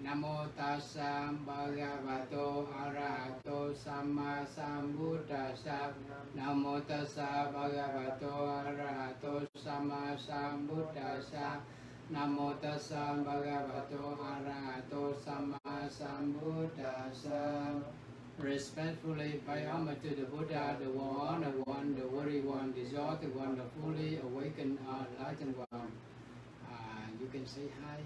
Namo tassa bhagavato arahato samma sambuddhassa. Namo tassa bhagavato arahato samma sambuddhassa. Namo tassa bhagavato arahato samma sambuddhassa. Respectfully pay homage to the Buddha, the Honored One, the Worthy One, the Exalted One, the fully awakened enlightened one. You can say hi.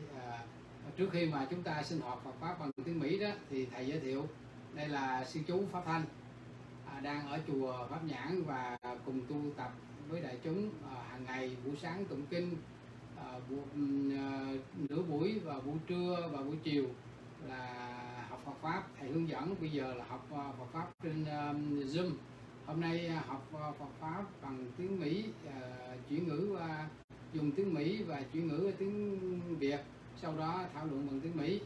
Trước khi mà chúng ta sinh hoạt Phật pháp bằng tiếng Mỹ đó, thì thầy giới thiệu đây là sư chú Pháp Thanh, đang ở chùa Pháp Nhãn và cùng tu tập với đại chúng hàng ngày, buổi sáng tụng kinh, nửa buổi và buổi trưa và buổi chiều là học Phật pháp. Thầy hướng dẫn bây giờ là học Phật pháp trên Zoom. Hôm nay học Phật pháp bằng tiếng Mỹ, chuyển ngữ dùng tiếng Mỹ và chuyển ngữ tiếng Việt, sau đó thảo luận bằng tiếng Mỹ.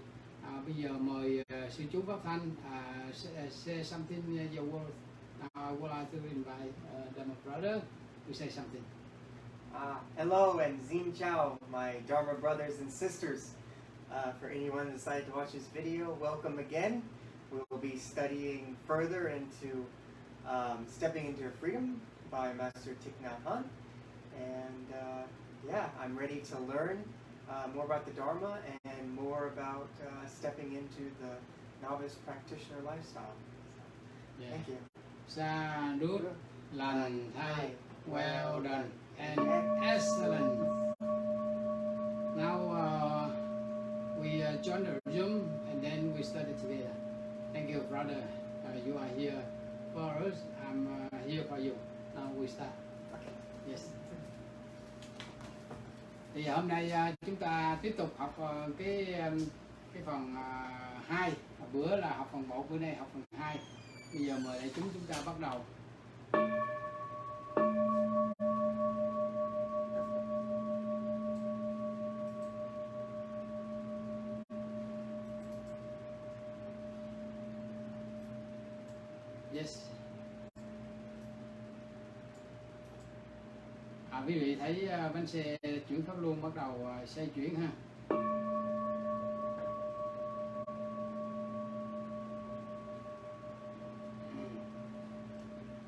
Bây giờ mời sư chú Pháp Thanh say something your words. Would like to invite Dharma brother to say something. Hello and Xin Chào, my Dharma brothers and sisters. For anyone who decided to watch this video, welcome again. We'll be studying further into Stepping into Freedom by Master Thich Nhat Hanh. And yeah, I'm ready to learn more about the Dharma and more about stepping into the novice practitioner lifestyle. So, thank you. Sadhu, lành thay, well done, and excellent. Now we join the Zoom and then we study together. Thank you, brother. You are here for us. I'm here for you. Now we start. Okay. Yes. Thì hôm nay chúng ta tiếp tục học cái phần 2. Bữa là học phần 1, bữa nay học phần 2. Bây giờ mời đại chúng ta bắt đầu. Yes. Quý vị thấy bánh xe chuyển pháp luân bắt đầu xoay chuyển ha.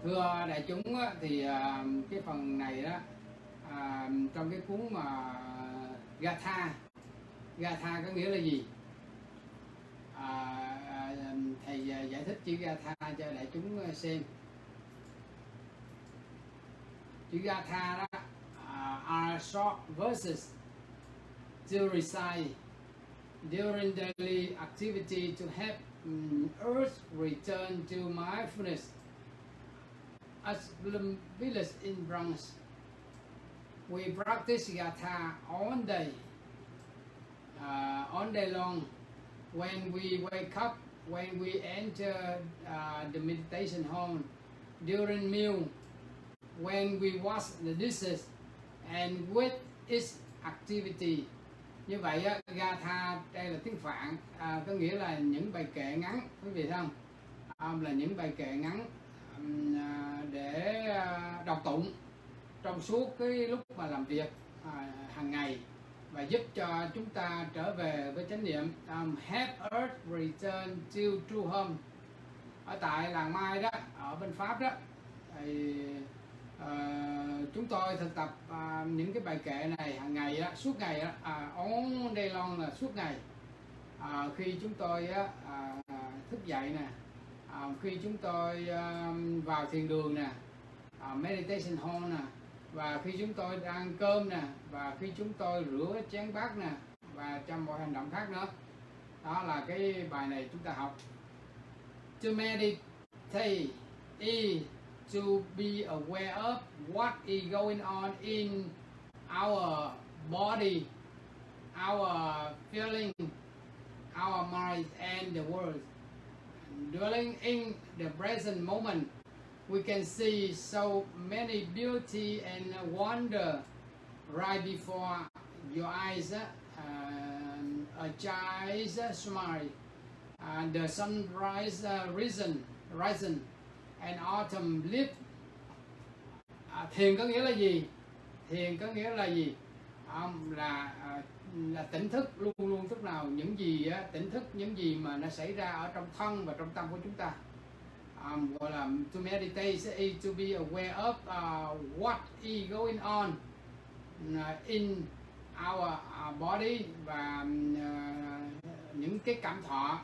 Thưa đại chúng thì cái phần này đó trong cái cuốn mà Gatha có nghĩa là gì? Thầy giải thích chữ Gatha cho đại chúng xem. Chữ Gatha đó are short verses to recite during daily activity to help earth return to mindfulness as village in Bronx. We practice Gatha all day long. When we wake up, when we enter the meditation hall, during meal, when we wash the dishes, and with its activity. Như vậy Gatha đây là tiếng Phạn, có nghĩa là những bài kệ ngắn, quý vị thấy không? Là những bài kệ ngắn để đọc tụng trong suốt cái lúc mà làm việc hàng ngày và giúp cho chúng ta trở về với chánh niệm. Help earth return to true home. Ở tại làng Mai đó, ở bên Pháp đó, thì chúng tôi thực tập những cái bài kệ này hàng ngày đó, suốt ngày đó, all day long là suốt ngày. Khi chúng tôi thức dậy nè, khi chúng tôi vào thiền đường nè, meditation hall nè, và khi chúng tôi ăn cơm nè, và khi chúng tôi rửa chén bát nè, và trong mọi hành động khác nữa. Đó là cái bài này chúng ta học. To meditate is to be aware of what is going on in our body, our feeling, our mind and the world. Dwelling in the present moment, we can see so many beauty and wonder right before your eyes. A child's smile, the sunrise risen, and autumn leaf. Thiền có nghĩa là gì? Thiền có nghĩa là gì? là tỉnh thức, luôn luôn lúc nào những gì tỉnh thức những gì mà nó xảy ra ở trong thân và trong tâm của chúng ta. Gọi là to meditate is to be aware of what is going on in our body, và những cái cảm thọ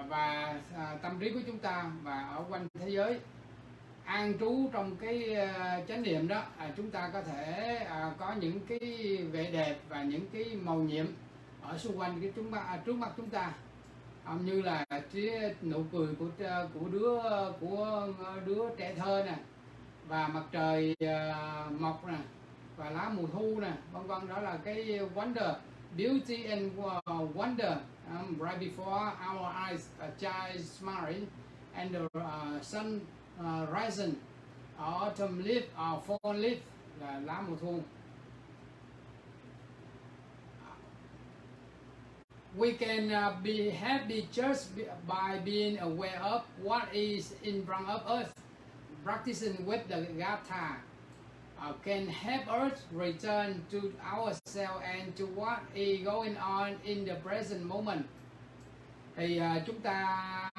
và tâm trí của chúng ta và ở quanh thế giới. An trú trong cái chánh niệm đó, chúng ta có thể có những cái vẻ đẹp và những cái màu nhiệm ở xung quanh cái trước mắt chúng ta, như là cái nụ cười của đứa trẻ thơ nè, và mặt trời mọc nè, và lá mùa thu nè, vân vân. Đó là cái wonder, beauty and wonder right before our eyes, a child smiling and the sun rising, autumn leaf, fall leaf là lá mùa thu. We can be happy just by being aware of what is in front of us. Practicing with the Gatha can help us return to ourselves and to what is going on in the present moment. Thì chúng ta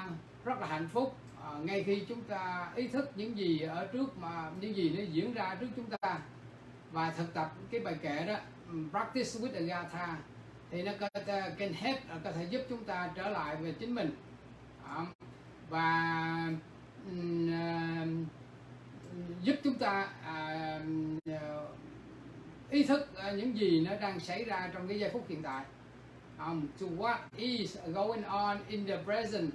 rất là hạnh phúc ngay khi chúng ta ý thức những gì ở trước, mà những gì nó diễn ra trước chúng ta, và thực tập cái bài kệ đó, practice with the Gatha, thì nó can help, có thể giúp chúng ta trở lại về chính mình, và giúp chúng ta ý thức những gì nó đang xảy ra trong cái giây phút hiện tại, to what is going on in the present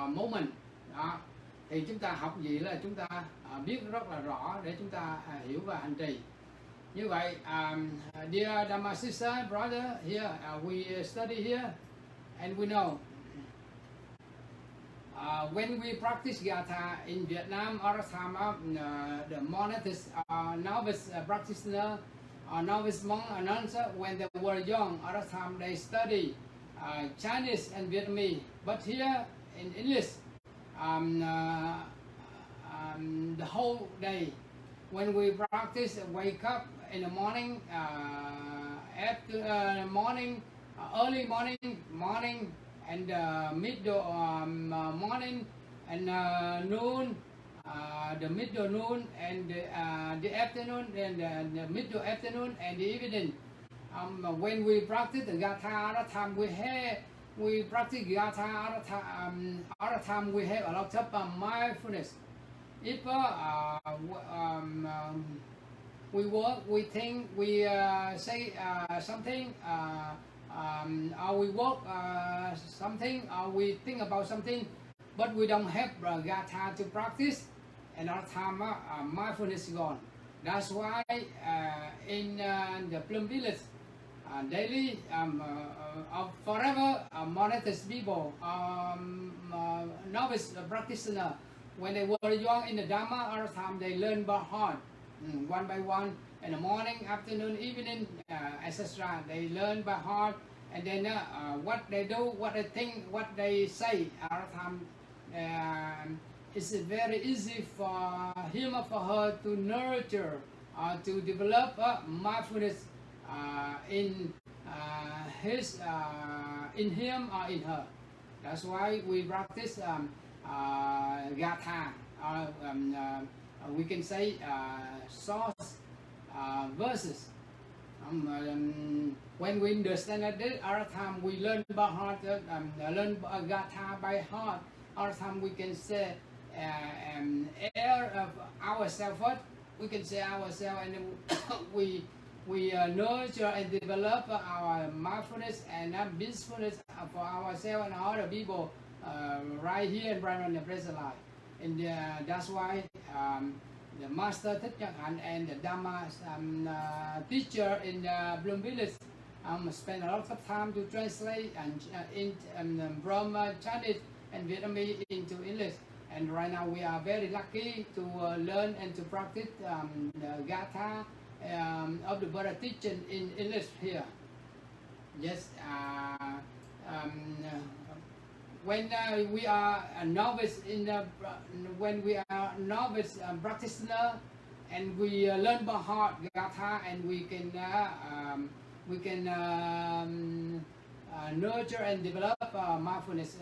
moment. Đó. Thì chúng ta học gì là chúng ta biết rất là rõ để chúng ta hiểu và hành trì. Như vậy, dear Dharma Sister, brother, here we study here, and we know when we practice Gatha in Vietnam, other time the monastic novice practitioner, novice monk, nuns, when they were young, other time they study Chinese and Vietnamese. But here in English, the whole day, when we practice, wake up in the morning, after morning, early morning, and middle morning, and noon, the middle noon, and the afternoon, and the middle afternoon, and the evening. When we practice the Gatha, other time we practice Gatha, other time we have a lot of mindfulness. If we work, we think, we say something, or we work something, or we think about something, but we don't have Gatha to practice, and our time mindfulness is gone. That's why in the Plum Village, daily, forever, monastic people, novice practitioner, when they were young in the Dharma, other time they learn by heart, one by one, in the morning, afternoon, evening, etc. They learn by heart, and then what they do, what they think, what they say, other time, it's very easy for him or for her to nurture, to develop mindfulness in him or in her. That's why we practice Gatha, we can say source verses. When we understand that, other time we learn by heart, learn Gatha by heart. Other time we can say air of ourselves first. We can say ourselves, and then we nurture and develop our mindfulness and peacefulness for ourselves and other people right here and right on the present life. And that's why the Master Thích Hạnh and the Dharma teacher in Bloom Village spend a lot of time to translate from Chinese and Vietnamese into English. And right now we are very lucky to learn and to practice the Gatha of the Buddha teaching in English here. Yes, when we are a novice when we are novice practitioner and we learn by heart Gatha, and we can nurture and develop mindfulness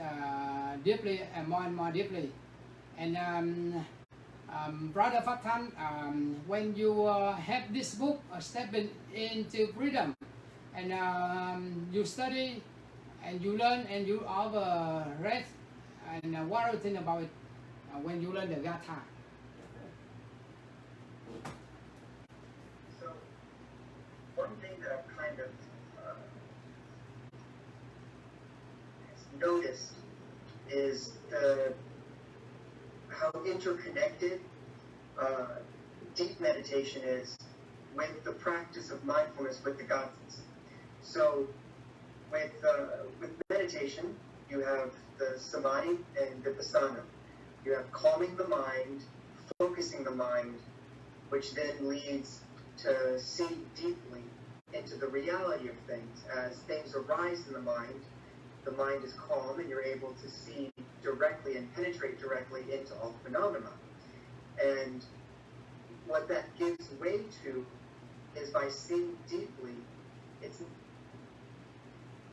deeply and more deeply. And Brother Pháp Thanh, when you have this book, Stepping into Freedom, and you study and you learn and you over read, and what do you think about it when you learn the Gatha? So, one thing that I've kind of noticed is how interconnected deep meditation is with the practice of mindfulness with the Gathas. So with meditation, you have the samadhi and vipassana. You have calming the mind, focusing the mind, which then leads to see deeply into the reality of things. As things arise in the mind is calm, and you're able to see directly and penetrate directly into all phenomena. And what that gives way to is by seeing deeply, it's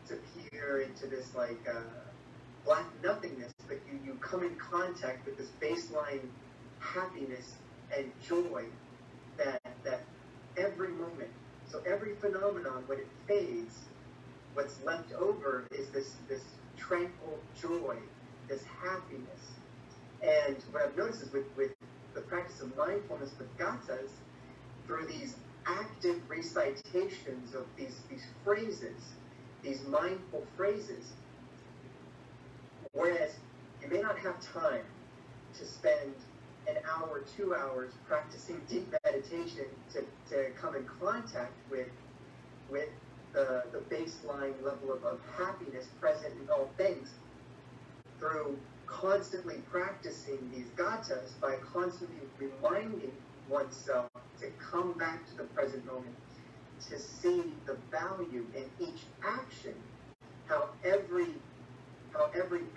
to peer into this like black nothingness, but you come in contact with this baseline happiness and joy that every moment, so every phenomenon, when it fades, what's left over is this tranquil joy, this happiness. And what I've noticed is with the practice of mindfulness with Gathas, through these active recitations of these phrases, these mindful phrases, whereas you may not have time to spend an hour, 2 hours practicing deep meditation to come in contact with the baseline level of happiness present in all things, through constantly practicing these Gathas, by constantly reminding oneself to come back to the present moment, to see the value in each action, how every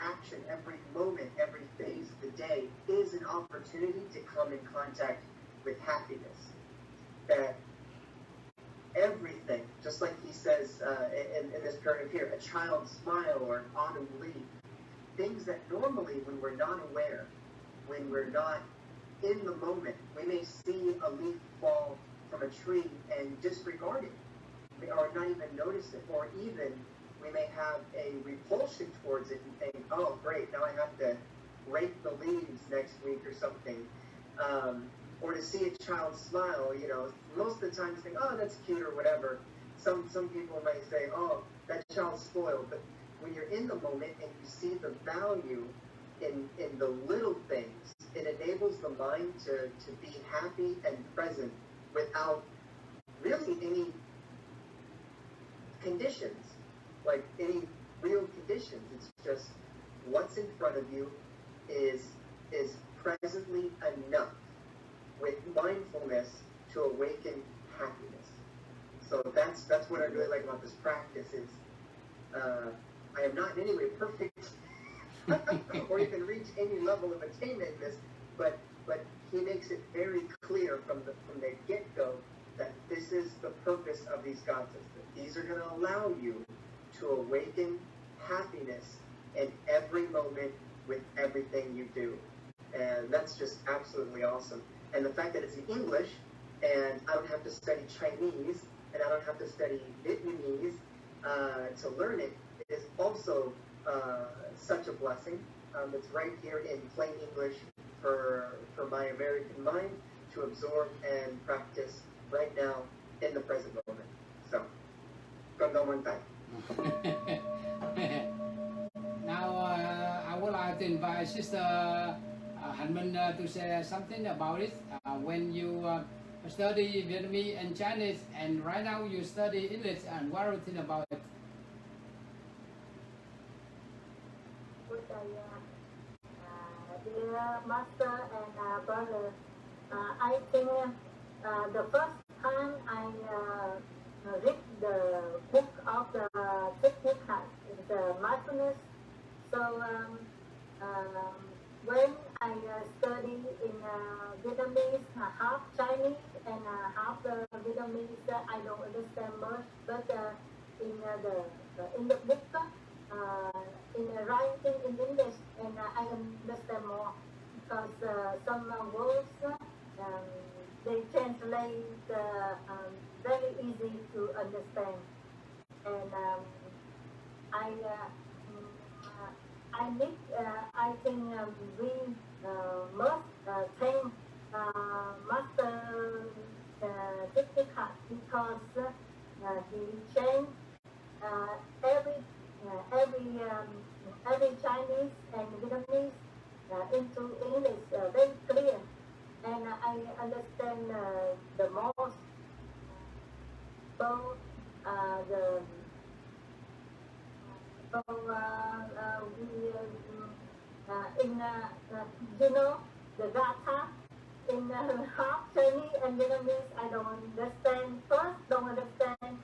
action, every moment, every phase of the day is an opportunity to come in contact with happiness. That everything, just like he says in this paragraph here, a child's smile or an autumn leaf, things that normally when we're not aware, when we're not in the moment, we may see a leaf fall from a tree and disregard it, or not even notice it, or even we may have a repulsion towards it and think, oh great, now I have to rake the leaves next week or something. Or to see a child smile, most of the time you think, oh, that's cute or whatever. Some people might say, oh, that child's spoiled. But when you're in the moment and you see the value in the little things, it enables the mind to be happy and present without really any conditions, like any real conditions. It's just what's in front of you is presently enough with mindfulness to awaken happiness. So that's what I really like about this practice is I am not in any way perfect or even reach any level of attainment in this, but he makes it very clear from the get-go that this is the purpose of these Gathas, that these are going to allow you to awaken happiness in every moment with everything you do. And that's just absolutely awesome. And the fact that it's in English, and I don't have to study Chinese, and I don't have to study Vietnamese to learn it, is also such a blessing. It's right here in plain English for my American mind to absorb and practice right now in the present moment. So, now I would like to invite Sister Hạnh Minh to say something about it. When you study Vietnamese and Chinese, and right now you study English, and what do you think about it? Good day, dear master and brother. I think the first time I read the book of the Thức Dậy, the mindfulness. So when I study in Vietnamese, half Chinese and half Vietnamese. I don't understand much, but in the book, in writing in English, and I understand more because some words they translate very easy to understand, and I think we must thank Master Thức Dậy because he changed every Chinese and Vietnamese into English very clear, and I understand the most both the the Gatha in half Chinese and Vietnamese. I don't understand. First, don't understand,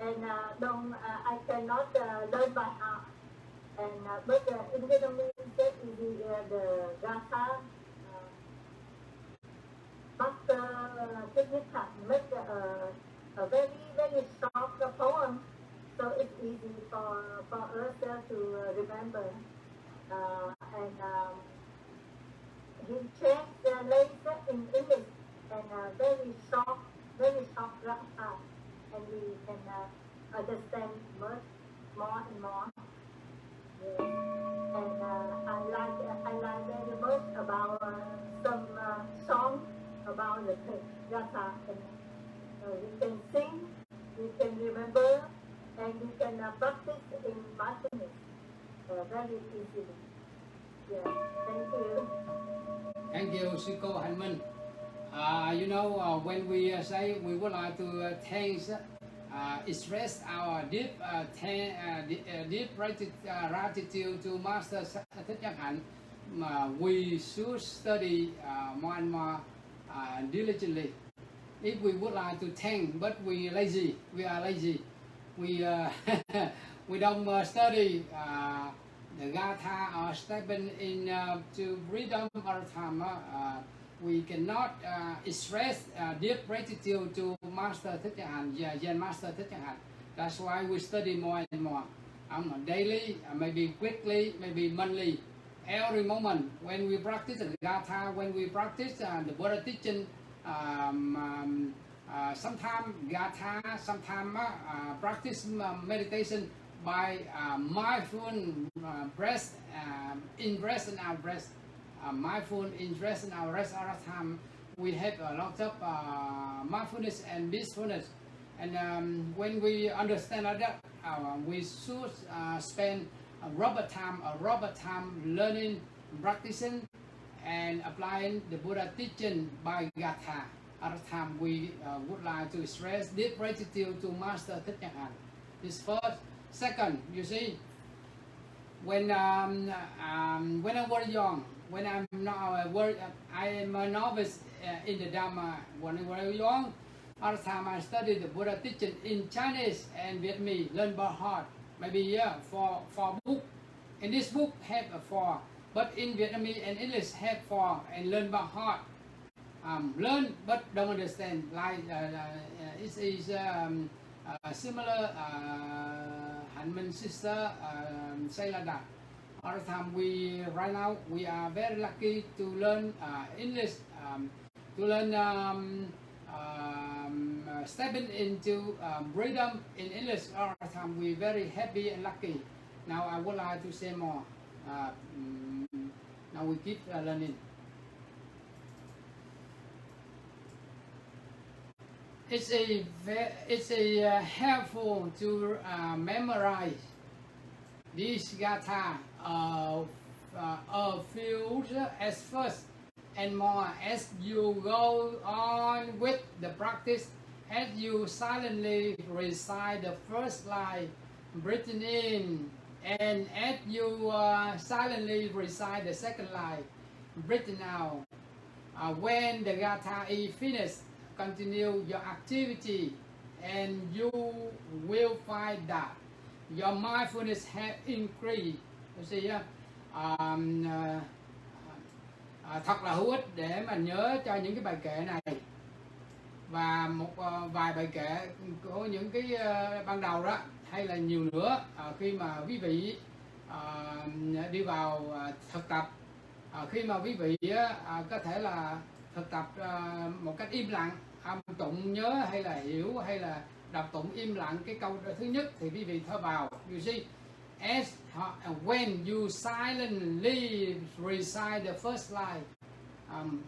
and I cannot learn by heart. And but in Vietnamese, that is the Gatha. Master Thức Dậy make a very short poem, so it's easy for us to remember. And he translates in English and very short Gatha, and we can understand much more and more. Yes. And I like very much about some songs about the Gatha, and we can sing, we can remember, and we can practice in mindfulness very easily. Yeah, thank you. Thank you, sư cô Hạnh Minh. When we say we would like to express our deep gratitude to Master Thích Dậy, we should study more and more diligently. If we would like to thank, but we are lazy, we don't study the Gatha or stepping into freedom all the time. We cannot express deep gratitude to Master Thích Dậy, Zen Master Thích Dậy. That's why we study more and more, daily, maybe weekly, maybe monthly, every moment. When we practice the Gatha, when we practice the Buddha teaching, sometimes Gatha, sometimes practice meditation by mindful breath, in breath and out breath. Mindful in breath and out rest all the time. We have a lot of mindfulness and peacefulness. And when we understand that, we should spend a rubber time learning, practicing, and applying the Buddha teaching by Gatha. At the time, we would like to express deep gratitude to Master Thích Dậy. This first. Second, you see, when I was young, when I'm now I am a novice in the Dharma. When I was young, all the time I studied the Buddha teaching in Chinese and Vietnamese, learn by heart. Maybe for book. In this book have a 4, but in Vietnamese and English have 4 and learn by heart. Learn but don't understand. Like it is similar. Hạnh Minh sister say like that. All the time right now we are very lucky to learn English, to learn stepping into freedom in English. All the time we very happy and lucky. Now I would like to say more. Now we keep learning. It's helpful to memorize this Gatha a few as first and more as you go on with the practice. As you silently recite the first line, breathing in, and as you silently recite the second line, breathing out. When the Gatha is finished, continue your activity, and you will find that your mindfulness has increased. You see, thật là hữu ích để mà nhớ cho những cái bài kệ này. Và một vài bài kệ của những cái ban đầu đó, hay là nhiều nữa, khi mà quý vị đi vào thực tập, khi mà quý vị có thể là thực tập một cách im lặng, âm tụng nhớ hay là hiểu hay là đọc tụng im lặng cái câu thứ nhất, thì quý vị thở vào. You see, as when you silently recite the first line,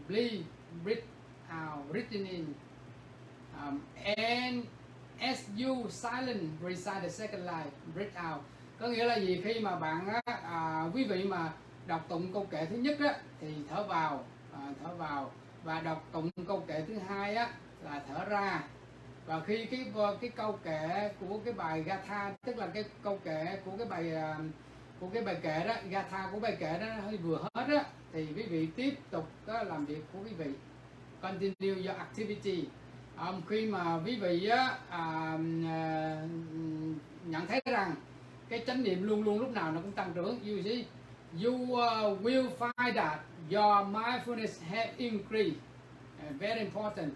please breathe out, breathe in, and as you silent recite the second line, breathe out. Có nghĩa là gì? Khi mà bạn quý vị mà đọc tụng câu kệ thứ nhất á, thì thở vào, và đọc tụng câu kệ thứ hai á là thở ra. Và khi cái câu kệ của cái bài Gatha, tức là cái câu kệ của cái bài kệ đó, Gatha của bài kệ đó hơi vừa hết á, thì quý vị tiếp tục làm việc của quý vị, continue your activity. Khi mà quý vị nhận thấy rằng cái chánh niệm luôn luôn lúc nào nó cũng tăng trưởng, you see, you will find that your mindfulness have increased. Very important.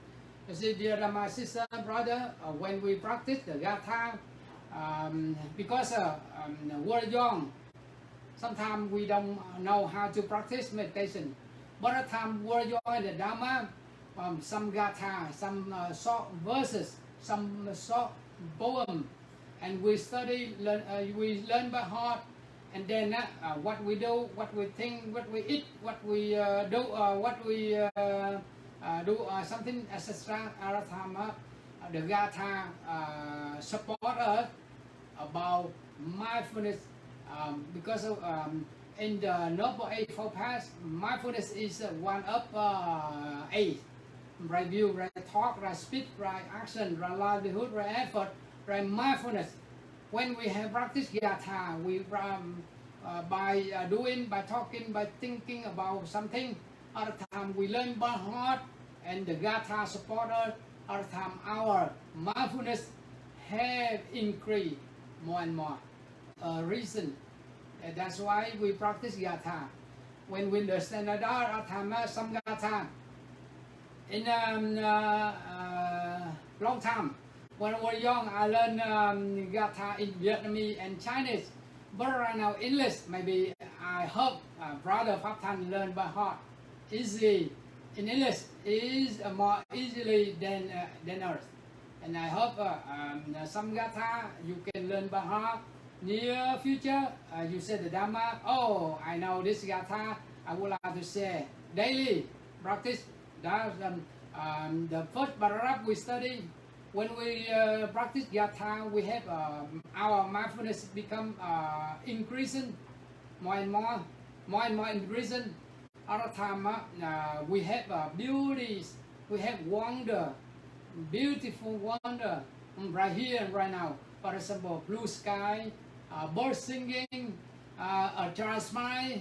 You see, dear Dharma Sister brother, when we practice the Gatha, because we're young, sometimes we don't know how to practice meditation. But at the time we're young in the Dharma, some Gatha, some short verses, some short poem, and we study, we learn by heart, and then what we do, what we think, what we eat, what we do, what we do something, etc. At the time, the Gatha support us about mindfulness, because of, in the Noble Eightfold Path, mindfulness is one of eight. Right view, right talk, right speech, right action, right livelihood, right effort, right mindfulness. When we have practiced Gatha, we by doing, by talking, by thinking about something. Other time we learn by heart, and the Gatha support us. Other time our mindfulness have increased more and more. Reason. That's why we practice Gatha. When we understand that, other time some Gatha. In long time, when I was young, I learned Gatha in Vietnamese and Chinese. But right now, English, maybe I hope brother Pháp Thanh learn by heart. Easy in English is more easily than ours. And I hope some Gatha you can learn by heart. Near future, you said the Dharma. Oh, I know this Gatha. I would like to say daily practice. That's the first paragraph we study. When we practice Gatha, we have our mindfulness become increasing more and more increasing. Other time we have beauties, we have wonder, beautiful wonder right here and right now. For example, blue sky, birds singing, a child smile,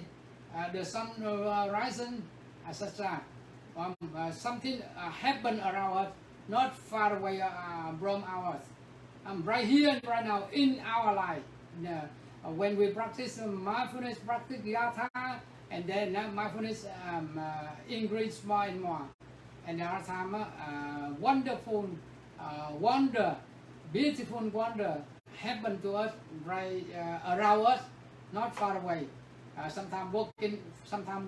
the sun rising, etc. Something happen around us, not far away from ours. Right here and right now in our life. When we practice mindfulness, practice Gatha, and then mindfulness increase more and more. And our time, wonderful wonder, beautiful wonder happen to us right around us, not far away. Sometimes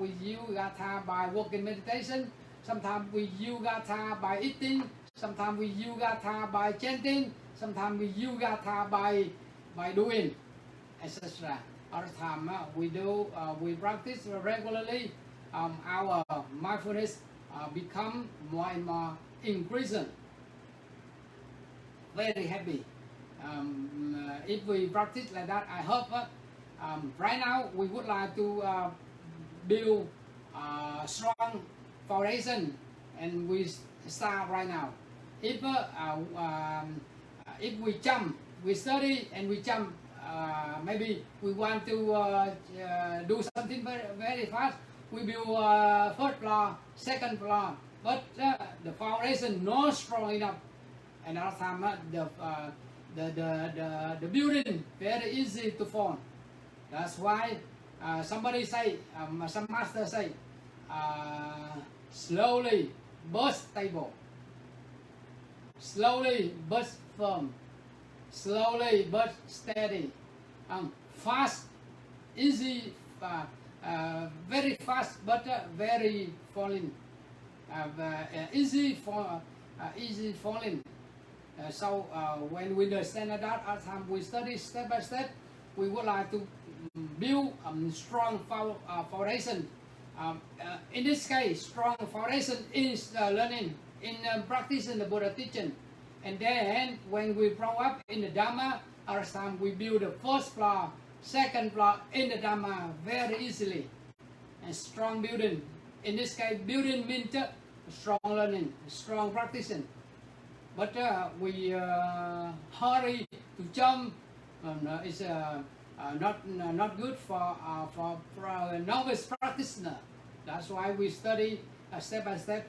we use Gatha by walking meditation. Sometimes we use Gatha by eating. Sometimes we use Gatha by chanting. Sometimes we use Gatha by doing, etc. Other time we practice regularly. Our mindfulness become more and more increasing. Very happy. If we practice like that, I hope. Right now, we would like to build a strong foundation, and we start right now. If we jump, we study and we jump, maybe we want to do something very, very fast. We build first floor, second floor, but the foundation not strong enough, and our time the building very easy to fall. That's why somebody say, some master say, slowly but stable, slowly but firm, slowly but steady, fast, easy, very fast but very falling, easy falling. So when we understand that at time we study step by step, we would like to build a strong foundation. In this case, strong foundation is learning in practicing the Buddha teaching. And then when we grow up in the Dharma, at time we build the first floor, second floor in the Dharma very easily. And strong building. In this case, building means strong learning, strong practicing. But we hurry to jump. It's not good for a novice practitioner. That's why we study step by step.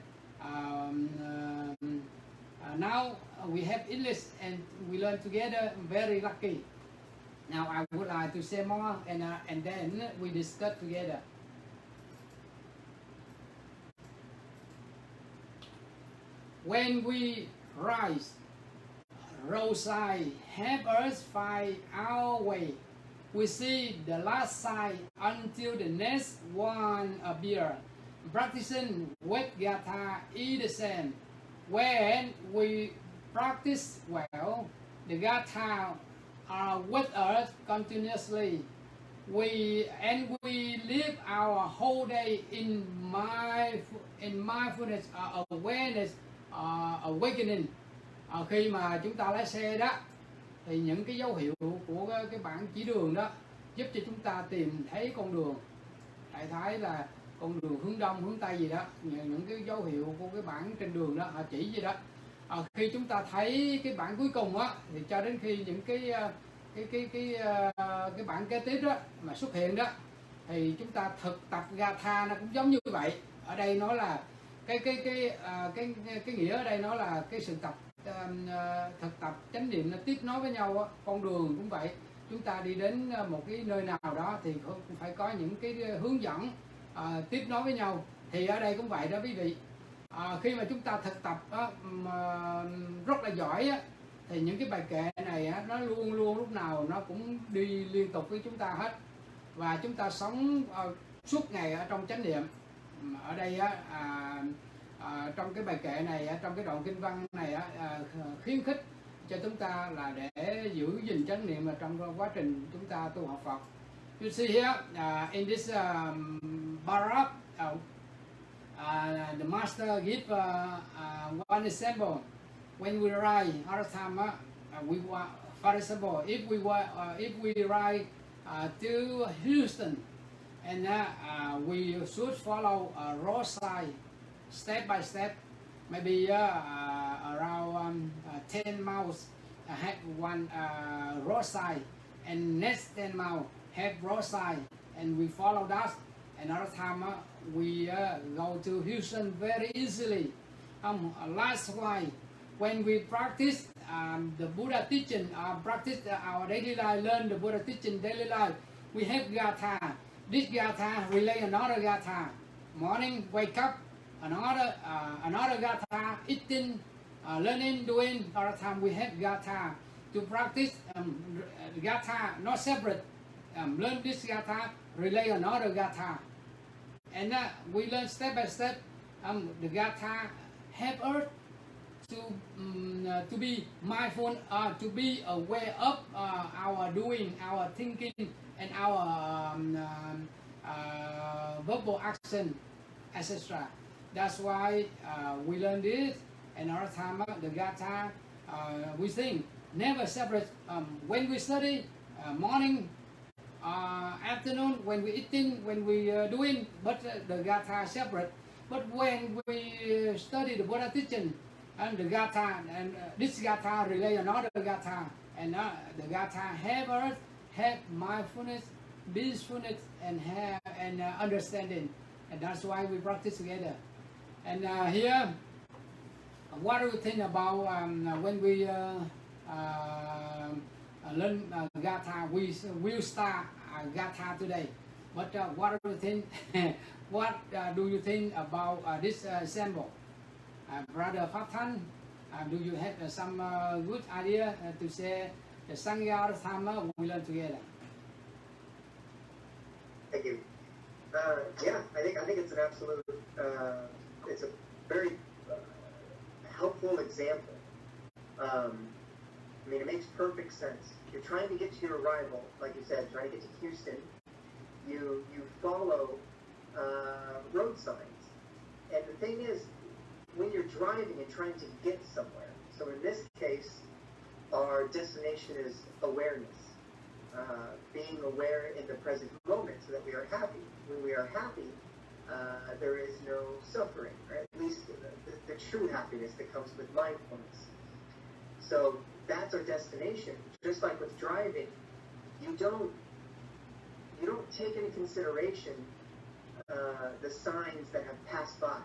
Now we have English and we learn together. Very lucky. Now I would like to say more, and then we discuss together. When we rise, roadside help us find our way. We see the last side until the next one appear. Practicing with Gatha is the same. When we practice well, the Gatha are with us continuously. We live our whole day in mindfulness, awareness, awakening. Khi mà chúng ta lái xe đó, thì những cái dấu hiệu của cái bảng chỉ đường đó giúp cho chúng ta tìm thấy con đường. Đại khái là con đường hướng đông, hướng tây gì đó, những cái dấu hiệu của cái bảng trên đường đó họ chỉ gì đó. Khi chúng ta thấy cái bảng cuối cùng á, thì cho đến khi những cái bảng kế tiếp đó mà xuất hiện đó, thì chúng ta thực tập Gatha nó cũng giống như vậy. Ở đây nó là cái nghĩa ở đây nó là cái sự thực tập chánh niệm nó tiếp nối với nhau á. Con đường cũng vậy, chúng ta đi đến một cái nơi nào đó thì cũng phải có những cái hướng dẫn tiếp nối với nhau. Thì ở đây cũng vậy đó quý vị. Khi mà chúng ta thực tập rất là giỏi á, thì những cái bài kệ này á, nó luôn lúc nào nó cũng đi liên tục với chúng ta hết, và chúng ta sống suốt ngày ở trong chánh niệm. Ở đây á, trong cái bài kệ này, trong cái đoạn kinh văn này khuyến khích cho chúng ta là để giữ gìn chánh niệm mà trong quá trình chúng ta tu học Phật. You see here in this paragraph, the master give one example. When we ride other time, for example, if we ride to Houston, and we should follow a roadside step by step, maybe around 10 miles have one roadside, and next 10 miles have roadside, and we follow that. Another time we go to Houston very easily. Last one, when we practice the Buddha teaching, practice our daily life, learn the Buddha teaching daily life, we have Gatha. This Gatha relay another Gatha. Morning, wake up, another Gatha, eating, learning, doing. Other time we have Gatha to practice. Gatha not separate. Learn this Gatha, relay another Gatha, and we learn step by step. The Gatha help us to be mindful, to be aware of our doing, our thinking, and our verbal action, etc. That's why we learn this. And other time the Gatha we think never separate. When we study, morning, afternoon, when we eating, when we doing, but the Gatha separate. But when we study the Buddha teaching, and the Gatha, and this Gatha relay another Gatha, and the Gatha help us have mindfulness, peacefulness, and understanding, and that's why we practice together. And here, what do you think about when we learn Gatha? We will start Gatha today. But what do you think? What do you think about this sample, Brother Pháp Thanh? Do you have some good idea to say the Sangha Dharma we learn together? Thank you. Yeah, I think it's an absolute. It's a very helpful example. I mean, it makes perfect sense. You're trying to get to your arrival, like you said, trying to get to Houston. You follow road signs, and the thing is, when you're driving and trying to get somewhere. So in this case, our destination is awareness, being aware in the present moment, so that we are happy. When we are happy, there is no suffering, right? At least the true happiness that comes with mindfulness. So that's our destination. Just like with driving, you don't take into consideration the signs that have passed by.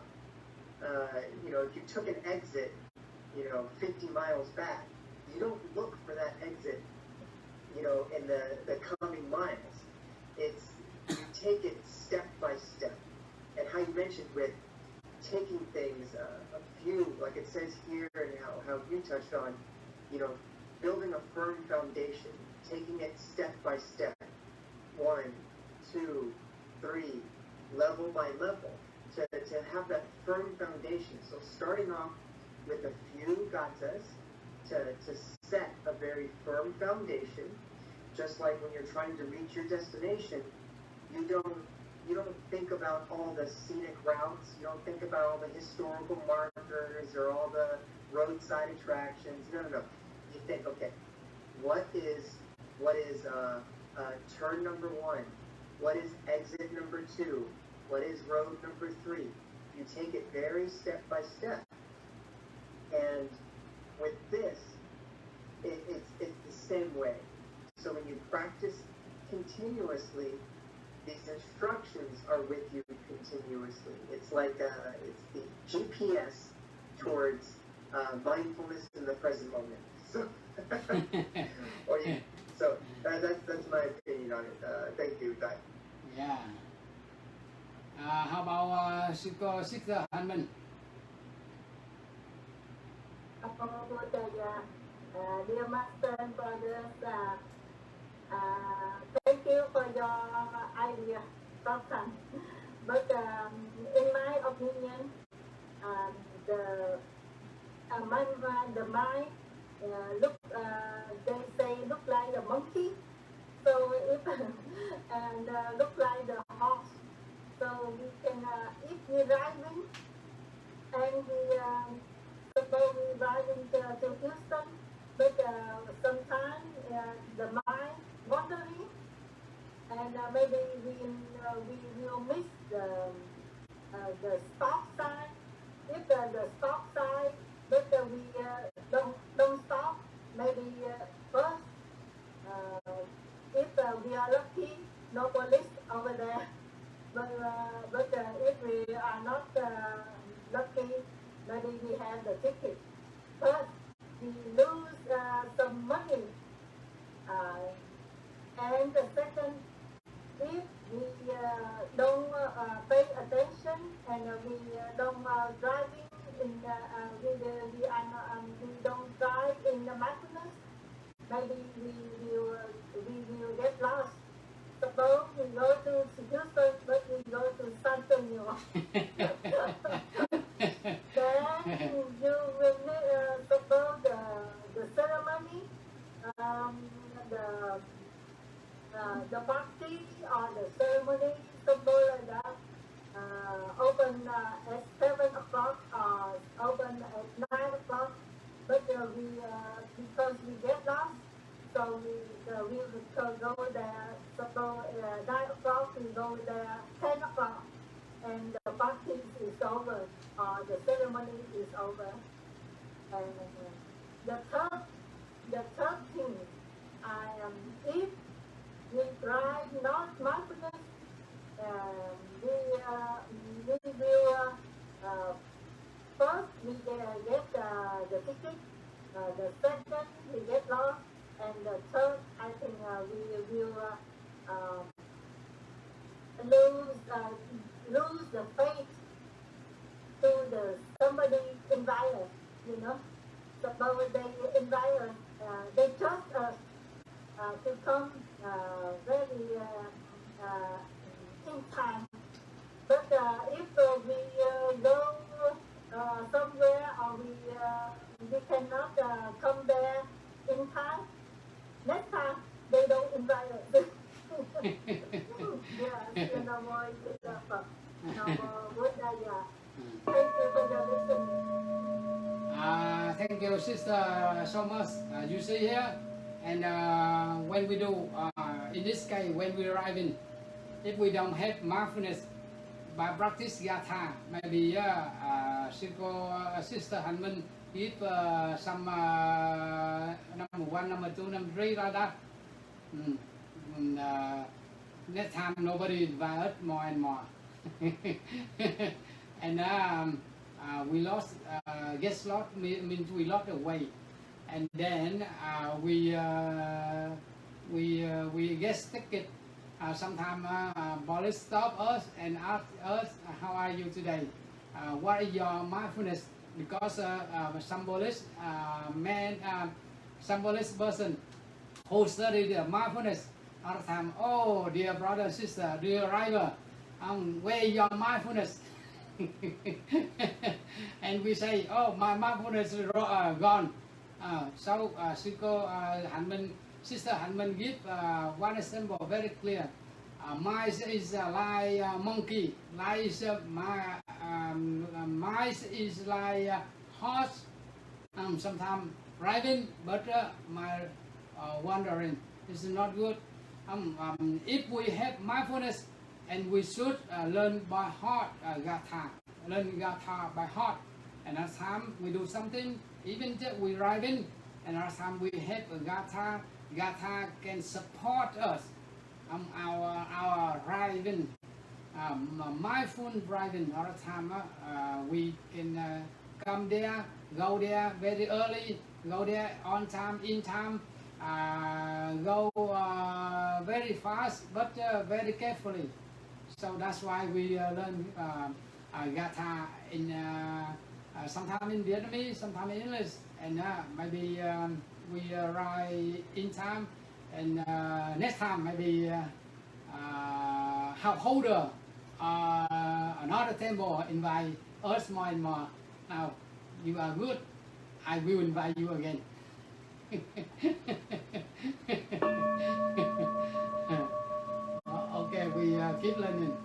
If you took an exit, 50 miles back, you don't look for that exit, in the coming miles. It's you take it step by step. And how you mentioned with taking things, a few, like it says here, and how you touched on, building a firm foundation, taking it step by step, 1, 2, 3, level by level, to have that firm foundation. So starting off with a few gathas to set a very firm foundation, just like when you're trying to reach your destination, you don't think about all the scenic routes, you don't think about all the historical markers or all the roadside attractions. No. You think, okay, what is turn number 1? What is exit number 2? What is road number 3? You take it very step by step. And with this, it's the same way. So when you practice continuously, these instructions are with you continuously. It's like it's the GPS towards mindfulness in the present moment. So, so that's my opinion on it. Thank you, Dai. Yeah. How about Sister Hạnh Minh? Dear Master and brothers, thank you for your idea, Pháp Thanh. But in my opinion, the mind they say look like a monkey. So if and look like the horse. So we can if we driving and we suppose we driving to Houston, but sometimes the mind wandering, and maybe we will miss the stop sign. If the stop sign, but we don't stop, maybe first. If we are lucky, no police over there. But if we are not lucky, maybe we have the ticket. First, we lose some money. And the second, if we don't pay attention and we don't driving in we don't drive in the mindfulness, maybe we will get lost. Suppose we go to Houston, but we go to San Antonio. Then you will suppose the ceremony, the party or the ceremony, suppose like that, open at 7 o'clock or open at 9 o'clock. But we because we get lost, so we will go there. Suppose 9 o'clock, we go there 10 o'clock, and the party is over or the ceremony is over. And the third thing, if we drive not mindfulness, we will first we get the ticket, the second we get lost, and the third I think we will lose the faith to somebody invite us, you know. Suppose they invite us, they trust us to come very in time. But if we go somewhere or we cannot come there in time, next time they don't invite us. Yes, no more Phật, no more Buddha. Thank you for your listening. Thank you, sister, so much. You see here, and when we do, in this case, when we arrive in, if we don't have mindfulness by practice Gatha, maybe Sister Hạnh Minh give some number 1, number 2, number 3 like that. Next time nobody invite us more and more. And we lost, gets lost means we lost the way, and then we get ticket. Sometimes police stop us and ask us, how are you today? What is your mindfulness? Because some police some police person who study the mindfulness all the time. Oh, dear brother, sister, dear driver, where is your mindfulness? And we say, oh, my mindfulness is gone. So Sister Hạnh Minh give one example very clear. Mind is like a monkey. Mind is like a horse. Sometimes driving, but wandering. This is not good. If we have mindfulness, and we should learn by heart Gatha, learn Gatha by heart. And at time we do something, even if we driving, and at time we have a Gatha. Gatha can support us, our driving, mindful driving. All the time we can come there, go there very early, go there on time, in time, go very fast, but very carefully. So that's why we learn Gatha in sometimes in Vietnamese, sometimes in English, and maybe we arrive in time, and next time maybe house holder another temple invite us more and more. Now you are good, I will invite you again. Okay, we keep learning.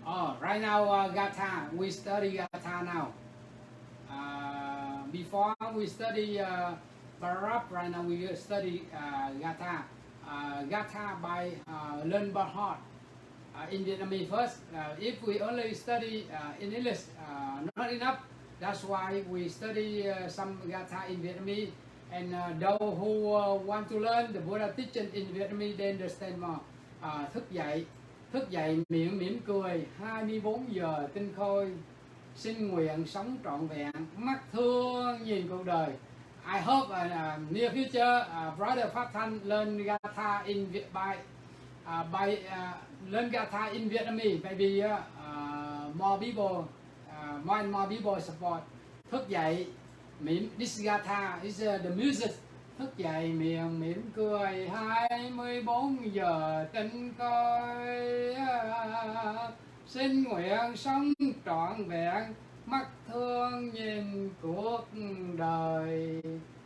Oh, right now Gatha, we study Gatha now. Before we study Barab, right now we study Gatha. Gatha by learn by heart. In Vietnamese first. If we only study in English, not enough. That's why we study some Gatha in Vietnamese. And those who want to learn the Buddha teaching in Vietnamese, they understand more. Thức dậy, miệng mỉm cười, 24 giờ tinh khôi, xin nguyện sống trọn vẹn, mắt thương nhìn cuộc đời. I hope near future brother Pháp Thanh learn Gatha in learn Gatha in Vietnamese. Maybe more people, more and more people support. Thức dậy, this Gatha is the music. Thức dậy miệng mỉm cười, 24 giờ tinh khôi, xin nguyện sống trọn vẹn, mắt thương nhìn cuộc đời.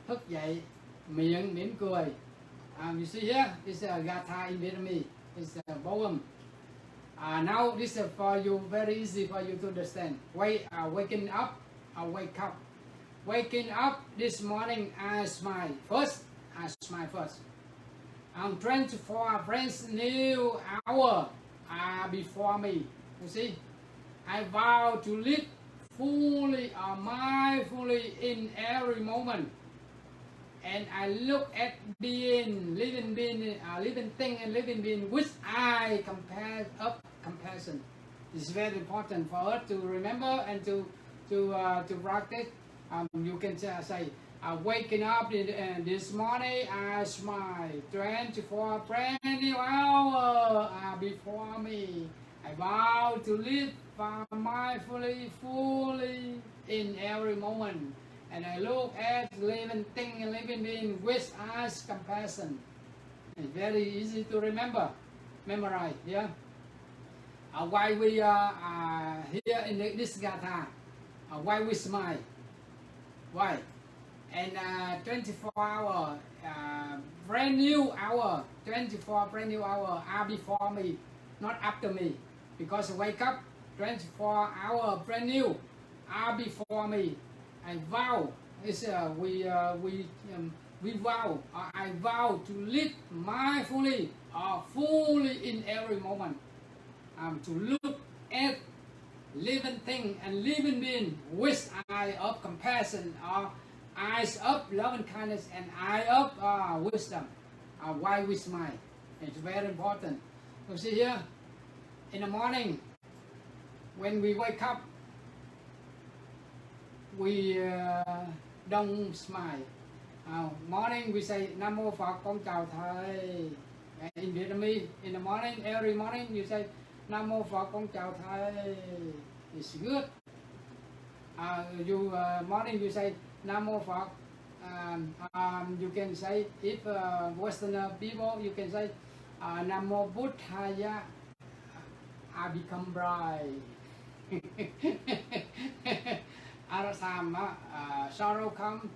Thức dậy, miệng mỉm cười. You see here, it's a Gatha in Vietnamese. It's a poem. Now this is for you, very easy for you to understand. Waking up, I wake up. Waking up this morning, I smile first. I'm 24 friends new hour before me. You see, I vow to live fully or mindfully in every moment. And I look at living thing and living being which I compassion. It's very important for us to remember and to practice. You can say, Waking up this morning, I smile. 24 brand new hours are before me. I vow to live mindfully, fully in every moment. And I look at living thing and living being with eyes compassion. It's very easy to memorize. Yeah. Why we are here in this Gatha? Why we smile? Why? And 24 hour, brand new hour, 24 brand new hour are before me, not after me. Because I wake up, 24 hour brand new are before me. I vow, we vow, I vow to live mindfully or fully in every moment. To look at living thing and living being with eye of compassion or eyes of loving kindness and eye of wisdom. Why we smile? It's very important. You see here, in the morning, when we wake up, we don't smile. Morning we say Nam Mô Phật Con chào Thầy. In Vietnamese, in the morning, every morning you say Nam Mô Phật Con chào Thầy. It's good. Morning you say Nam Mô Phật. You can say, if Western people, you can say Nam Mô Buddhaya. I become bright. Other time, sorrow come,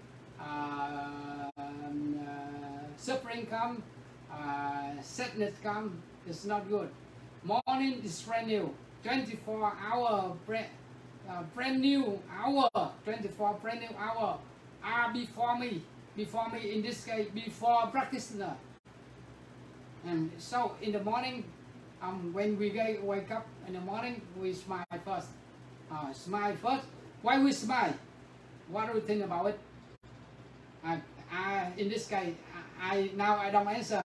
suffering come, sadness come. It's not good. Morning is brand new. 24 hour brand new hour. 24 brand new hour are before me. Before me in this case, before practitioner. And so in the morning, when we wake up in the morning, we smile first. Smile first. Why we smile? What do you think about it? In this case, I don't answer,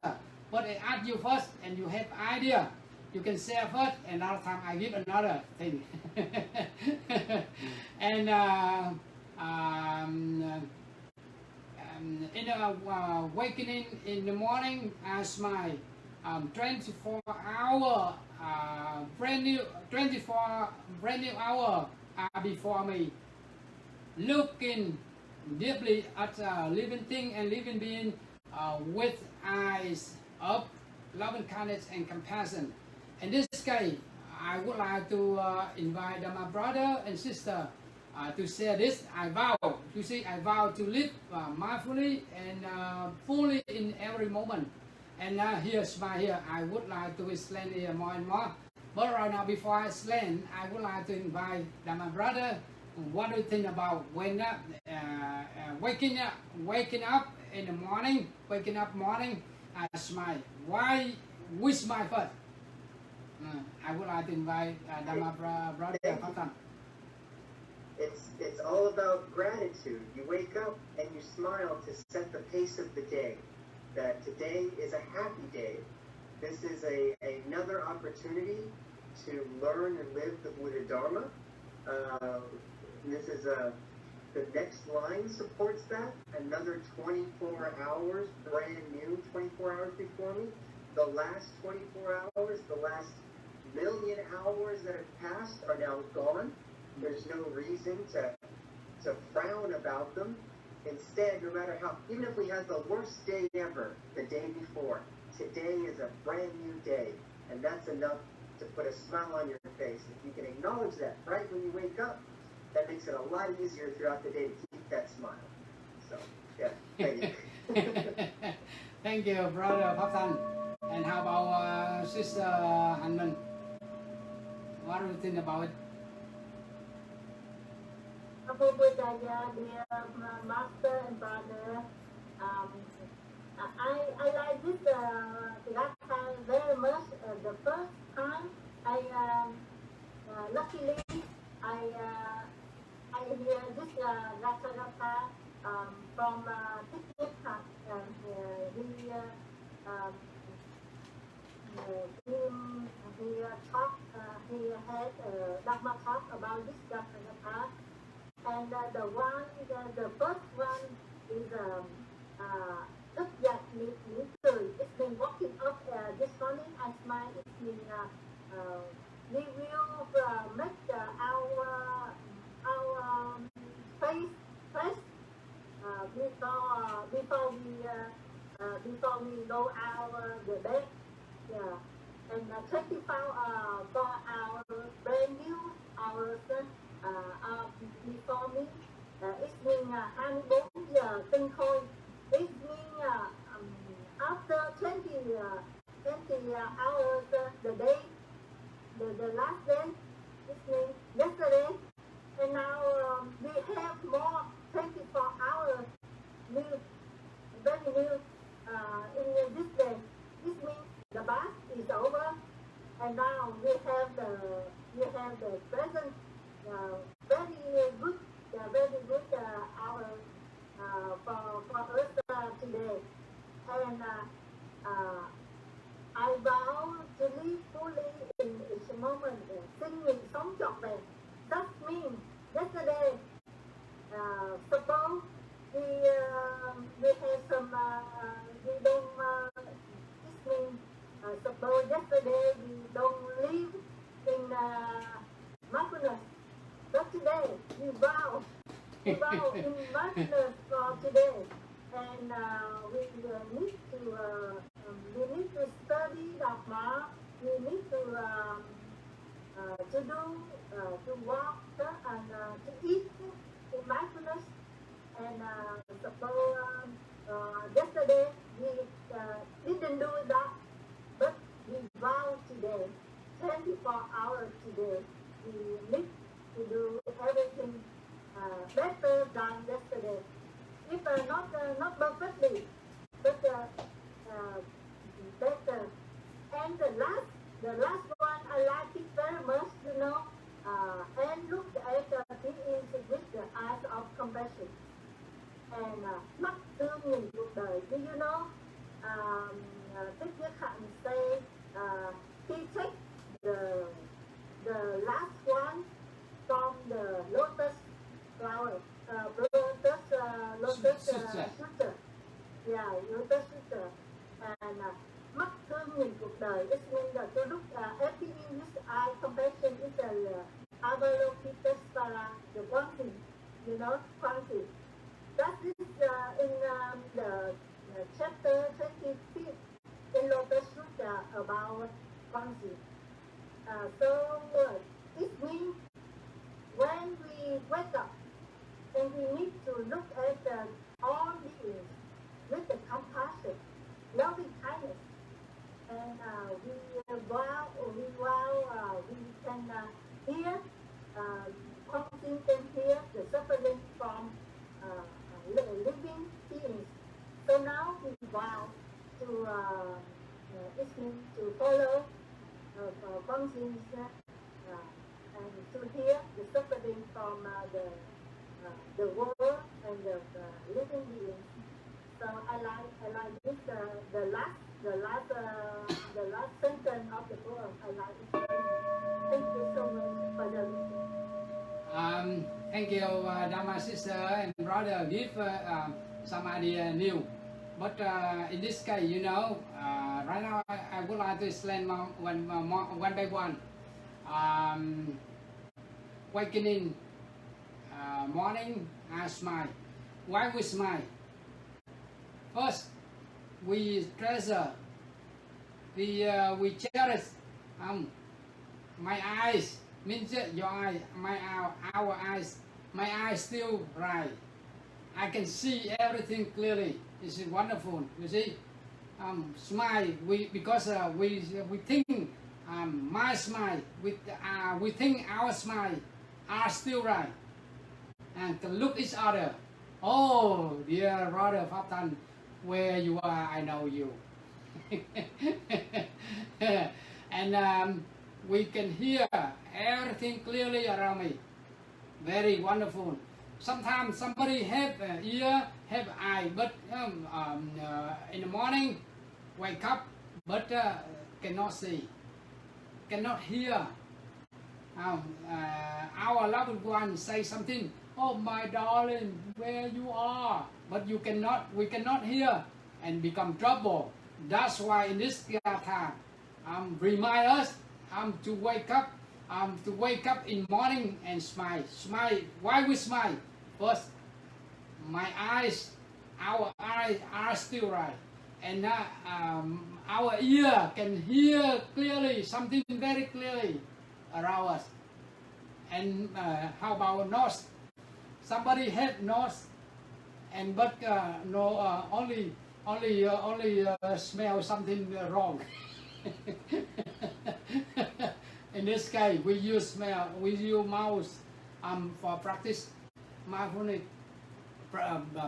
but I ask you first, and you have idea. You can share first, and another time I give another thing. And in the awakening in the morning, I smile. 24 hour brand new 24 brand new hour are before me. Looking deeply at living thing and living being with eyes of loving kindness and compassion. In this case, I would like to invite my brother and sister to share this. I vow, you see, I vow to live mindfully and fully in every moment. And here's my here. I would like to explain here more and more. But right now, before I explain, I would like to invite my brother. What do you think about when waking up in the morning? Waking up morning, I smile. Why we smile first? I would like to invite my brother Pháp Thanh. It's all about gratitude. You wake up and you smile to set the pace of the day. That today is a happy day. This is another opportunity to learn and live the Buddha Dharma. This is the next line supports that. Another 24 hours, brand new 24 hours before me. The last 24 hours, the last million hours that have passed are now gone. There's no reason to frown about them. Instead, no matter how, even if we had the worst day ever the day before, today is a brand new day. And that's enough to put a smile on your face. If you can acknowledge that right when you wake up, that makes it a lot easier throughout the day to keep that smile. So, yeah, thank you. Thank you, brother Pháp Thanh. And how about Sister Hạnh Minh? What do you think about it? Dear master and brother, I like this Gatha very much. The first time luckily I hear this Gatha from Thức Dậy. He had Dharma talk about this Gatha. And the first one is Thức Dậy, miệng, cười. It's been walking up this morning. I smile. It's been we will make our face fresh before we go out the bed. Yeah. And 24 for our brand new hours before me. It's been 24 giờ tinh khôi. It's been after 20 hours the day, the last day. It's been yesterday, and now we have more 24 hours new, very new in this day. This means the bath is over, and now we have the present very good hour for us today. And I vow to live fully in each moment, sinh nguyện sống trọn vẹn. That means yesterday, suppose we have some we don't. This means suppose yesterday we don't live in mindfulness, but today we vow in mindfulness for today, and we need to study Dharma. We need to walk and to eat in mindfulness. And suppose yesterday we didn't do that, but we vow today, 24 hours today, we need to do everything better than yesterday. If not perfectly, but better. And the last one, I like it very much, you know, and look at beings with the eyes of compassion. And mắt thương nhìn cuộc đời. Do you know, Thích Hạnh say, he take the last one from the lotus flower, lotus sutra. Yeah, lotus sutra. And mắt thương nhìn cuộc đời. It means that to look at being with eye compassion is Avalokitesvara, the one thing, you know, quantity. That is in the chapter 25 in Lotus Sutra about quantity. So it means when we wake up and we need to look at all beings with the compassion, loving kindness, and we can hear, Quang can hear the suffering from living beings. So now we vow to follow Quang and to hear the suffering from the world and the living beings. So I like this the last sentence of the poem. I like it. Thank you so much for the listening. Thank you, Dharma Sister and brother. Give some idea new, but in this case, you know, right now I would like to explain one by one. Wakening, morning, I smile. Why we smile? First, we treasure, we cherish. My eyes means your eye, our eyes. My eyes still right. I can see everything clearly. This is wonderful. You see, smile. Because we think my smile. We think our smile are still right, and can look each other. Oh, dear brother Pháp Thanh, where you are, I know you. And we can hear everything clearly around me. Very wonderful. Sometimes somebody have ear, have eye, but in the morning, wake up, but cannot see, cannot hear. Our loved one say something, oh my darling, where you are, but we cannot hear and become trouble. That's why in this Gatha, remind us to wake up in morning and smile. Smile. Why we smile? First, our eyes are still right, and our ear can hear clearly, something very clearly around us. And how about nose? Somebody had nose, and but only smell something wrong. In this case, we use mouth for practice mindfulness,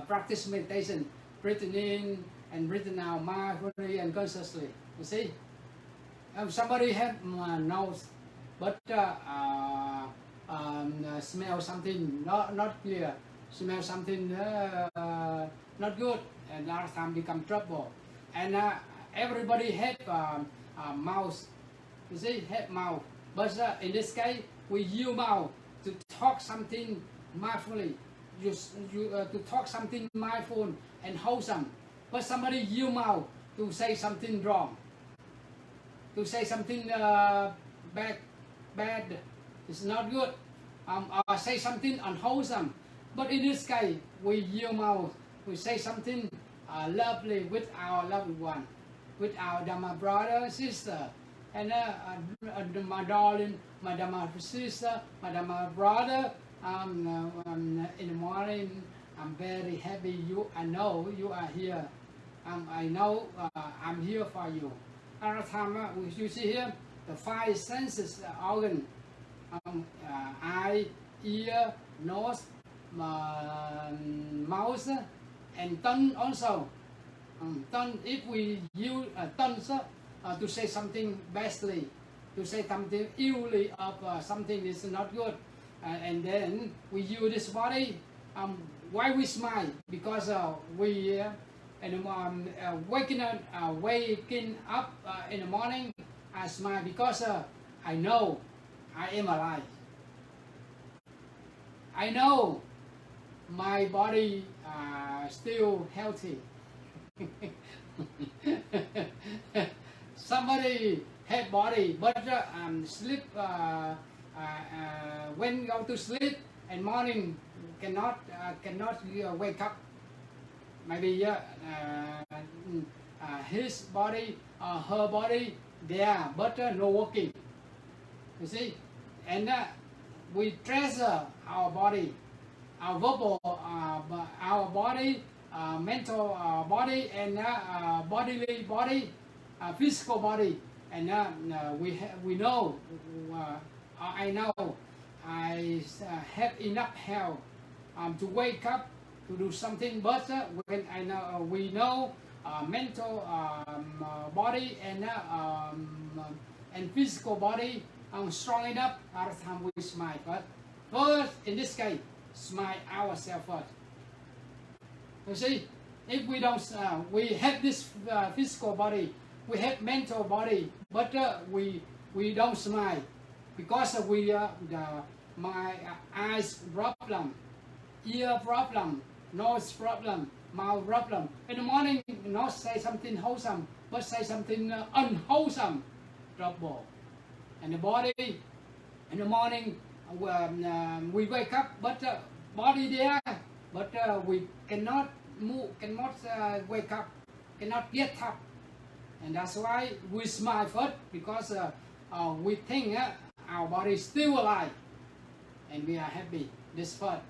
practice meditation, breathing in and breathing out mindfully and consciously. You see, somebody had nose, but smell something not clear, smell something not good, and last time become trouble. And everybody had mouth, you see, had mouth, but in this case we use mouth to talk something mindfully, to talk something mindful and wholesome. But somebody use mouth to say something wrong, to say something bad, it's not good, or say something unwholesome. But in this case, we use mouth, we say something lovely with our loved one, with our Dharma brother, sister, and my darling, my Dharma sister, my Dharma brother. In the morning, I'm very happy. I know you are here. I know I'm here for you. Other time, you see here, the five senses organ, eye, ear, nose, mouth, and tongue also. Tongue, if we use tongue to say something badly, to say something illly of something is not good, and then we use this body. Why we smile? Because we waking up in the morning, I smile because I know I am alive. I know my body still healthy. Somebody had body, but sleep when go to sleep and morning cannot wake up. Maybe his body or her body there, but no working. You see, and we treasure our body, our verbal, our body, mental body, and bodily body, physical body, and we know. I know I have enough health to wake up to do something, but when we know mental body and physical body strong enough, at the time we smile. But first, in this case, smile ourselves first. You see, if we don't, we have this physical body, we have mental body, but we don't smile because we my eyes problem, ear problem, nose problem, mouth problem. In the morning, not say something wholesome, but say something unwholesome, trouble. And the body, in the morning, we wake up, but body there, but we cannot move, cannot wake up, cannot get up. And that's why we smile first, because we think our body is still alive, and we are happy. This first.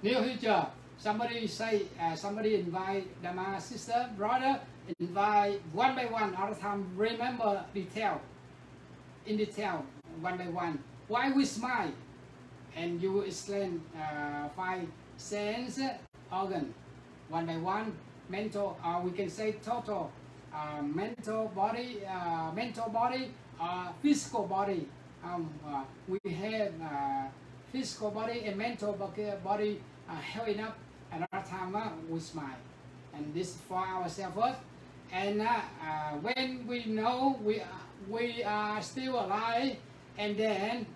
Near future, somebody say, somebody invite Dharma sister, brother, invite one by one. All the time, remember detail, in detail, one by one. Why we smile? And you explain 5 sense organ, one by one. Mental, we can say total, mental body, physical body. We have physical body and mental body held enough, and at that time we smile. And this is for ourselves first. And when we know we are still alive, and then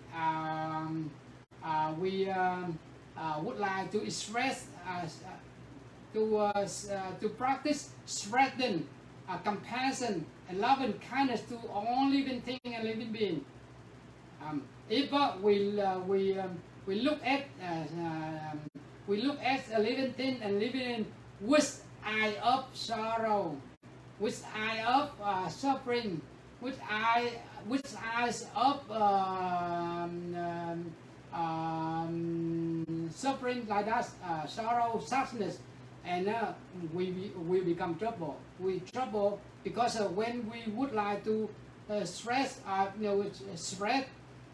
we would like to express to practice spreading compassion and love and kindness to all living thing and living being. If we look at a living thing and living in with eye of sorrow, with eye of suffering, with eyes of suffering like that, sorrow, sadness, and we become trouble. We trouble because when we would like to spread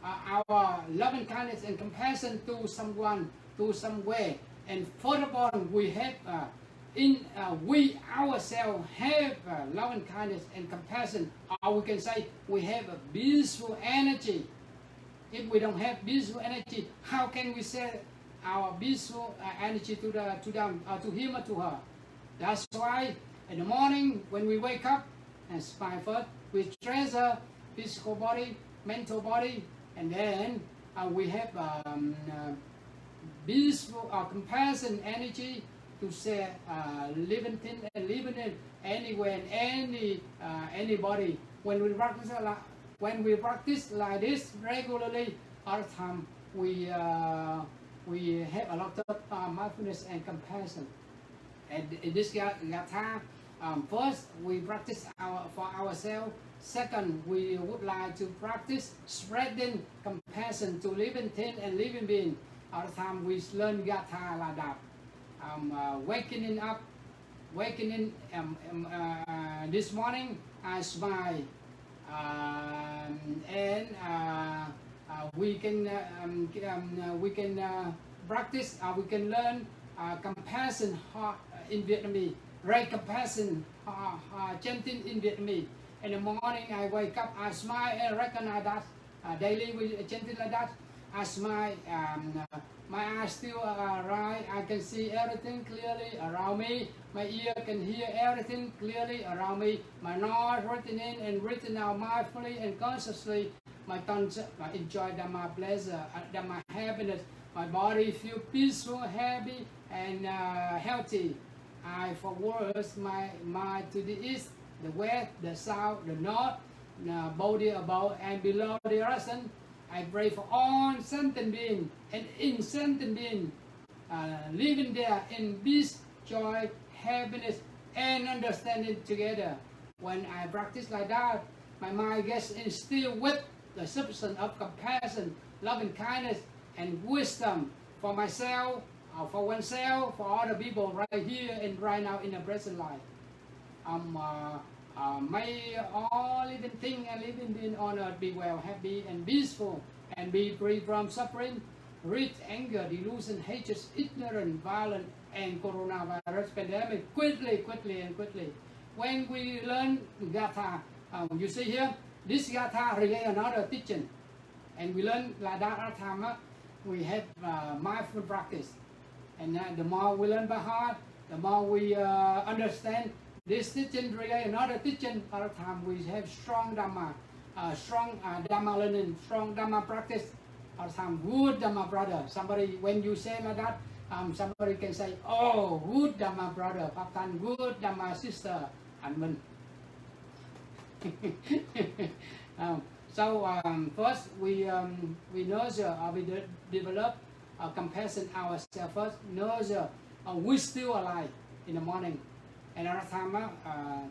our loving kindness and compassion to someone, to somewhere, and furthermore we have we ourselves have loving kindness and compassion, or we can say we have a peaceful energy. If we don't have peaceful energy, how can we send our peaceful energy to them, to him or to her? That's why in the morning when we wake up, and smile first, we treasure physical body, mental body, and then we have peaceful compassion energy to say living thing and living in anywhere and anybody. When we practice like this regularly, all the time we have a lot of mindfulness and compassion. And in this Gatha, first we practice for ourselves. Second, we would like to practice spreading compassion to living thing and living being. All the time we learn Gatha like that. Waking up this morning I smile, and we can practice, we can learn compassion in Vietnamese, right? Compassion chanting in Vietnamese. In the morning I wake up, I smile and recognize that. Daily we chanting like that. I smile, my eyes still right, I can see everything clearly around me, my ear can hear everything clearly around me, my nose written in and written out mindfully and consciously, my tongue enjoy Dhamma pleasure, Dhamma happiness, my body feel peaceful, happy and healthy. I forward my mind to the east, the west, the south, the north, the body above and below the horizon. I pray for all sentient beings and insentient beings living there in peace, joy, happiness, and understanding together. When I practice like that, my mind gets instilled with the substance of compassion, loving kindness, and wisdom for myself, for oneself, for other people right here and right now in the present life. May all living things and living beings on earth be well, happy and peaceful, and be free from suffering, greed, anger, delusion, hatred, ignorance, violence, and coronavirus pandemic quickly. When we learn Gatha, you see here, this Gatha relate another teaching, and we learn like that all the time. We have mindful practice, and the more we learn by heart, the more we understand. This teaching relate another teaching. All the time we have strong Dhamma, Dhamma learning, strong Dhamma practice. All the time good Dhamma brother. Somebody, when you say like that, somebody can say, oh, good Dhamma brother, Pháp Thanh, good Dharma Sister Hạnh Minh. First we nurture, we develop compassion ourselves first. Nurture, we still alive in the morning. Another time,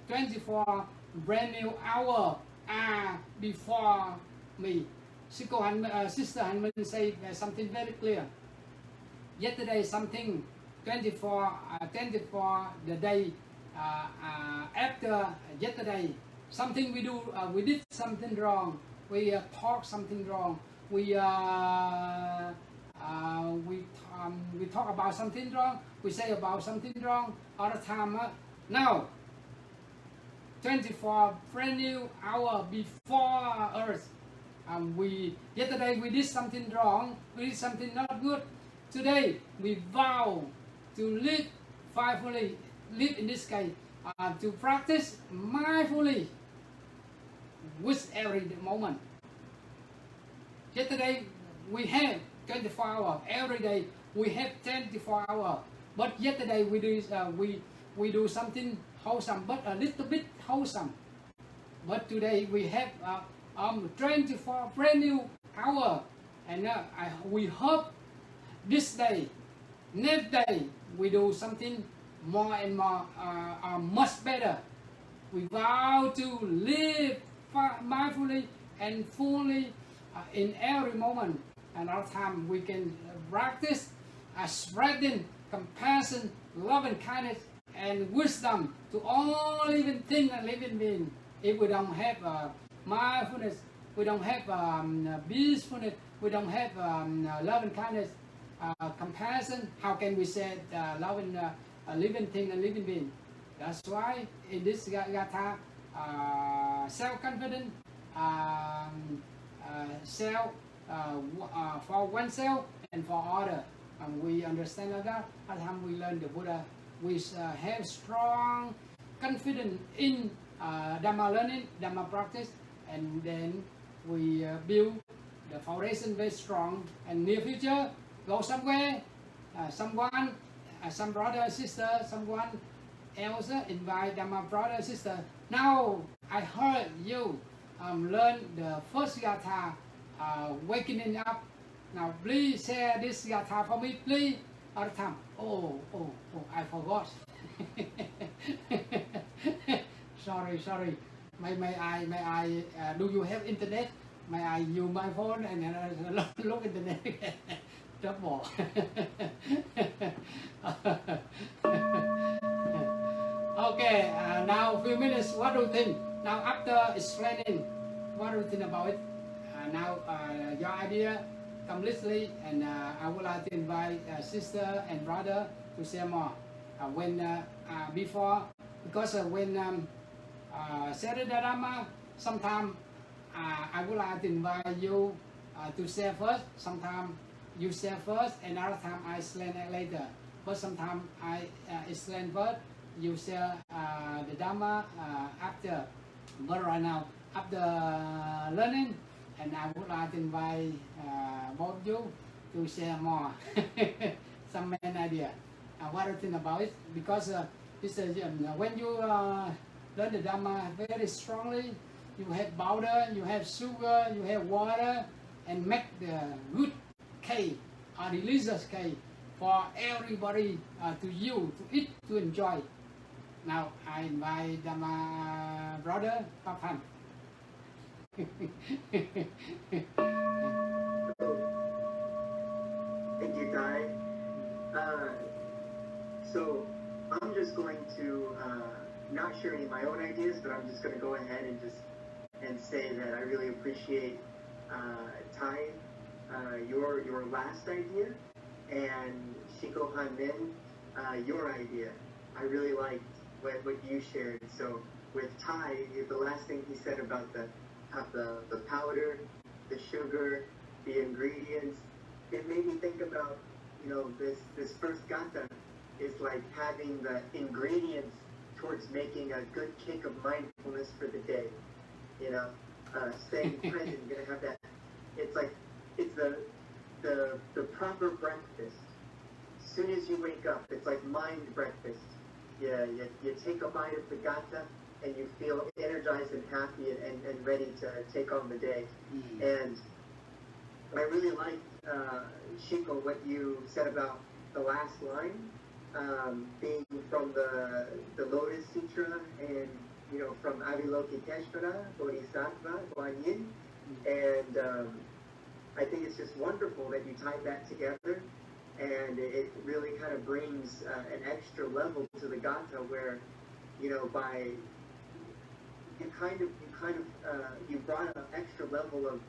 24 brand new hours are before me. Sister Hạnh Minh say something very clear. Yesterday something, 24 the day after yesterday, something we do, we did something wrong, we talk something wrong, we talk about something wrong, we say about something wrong all the time. Now, 24 brand new hour before Earth. Yesterday we did something wrong, we did something not good. Today we vow to live mindfully, live in this case, to practice mindfully with every moment. Yesterday we have 24 hours. Every day we have 24 hours. But yesterday we do something wholesome, but a little bit wholesome. But today we have 24 brand new hours, and we hope this day, next day, we do something more and more, much better. We vow to live mindfully and fully in every moment, and all time we can practice spreading compassion, love and kindness and wisdom to all living things and living beings. If we don't have mindfulness, we don't have peacefulness, we don't have love and kindness, compassion, how can we say love and living thing and living being? That's why in this Gatha, self-confident, self for oneself and for other, and we understand that. At the time we learn the Buddha, we have strong confidence in Dharma learning, Dharma practice, and then we build the foundation very strong. And near future, go somewhere, someone, some brother, sister, someone else invite Dharma brother, sister. Now I heard you learn the first Gatha, waking up. Now please share this Gatha for me, please. All the time. Oh, I forgot. Sorry. May I? Do you have internet? May I use my phone and look internet? Trouble. Okay. Now few minutes. What do you think? Now after explaining, what do you think about it? Now your idea completely, and I would like to invite sister and brother to share more. Before, because when Saturday Dharma, sometimes I would like to invite you to share first. Sometimes you share first, and other time I explain it later. But sometimes I explain first, you share the Dharma after. But right now, after learning, and I would like to invite both of you to share more, some main idea. What do you think about it? Because this is, when you learn the Dharma very strongly, you have powder, you have sugar, you have water, and make the good cake or delicious cake for everybody to you, to eat, to enjoy. Now I invite Dharma brother, Pháp Thanh. Thank you, Thai. So I'm just going to not share any of my own ideas, but I'm just going to go ahead and say that I really appreciate Thai, your last idea, and Shiko Han Min, your idea. I really liked what you shared. So with Thai, the last thing he said about the powder, the sugar, the ingredients, it made me think about, this first Gatha is like having the ingredients towards making a good cake of mindfulness for the day. Staying present, you're gonna have that. It's like, it's the proper breakfast. As soon as you wake up, it's like mind breakfast. You take a bite of the Gatha, and you feel energized and happy and ready to take on the day. And I really liked, Shiko, what you said about the last line, being from the Lotus Sutra, and from Avalokiteshvara, Bodhisattva, Guan Yin. And I think it's just wonderful that you tied that together, and it really kind of brings an extra level to the Gatha, where by you brought an extra level of,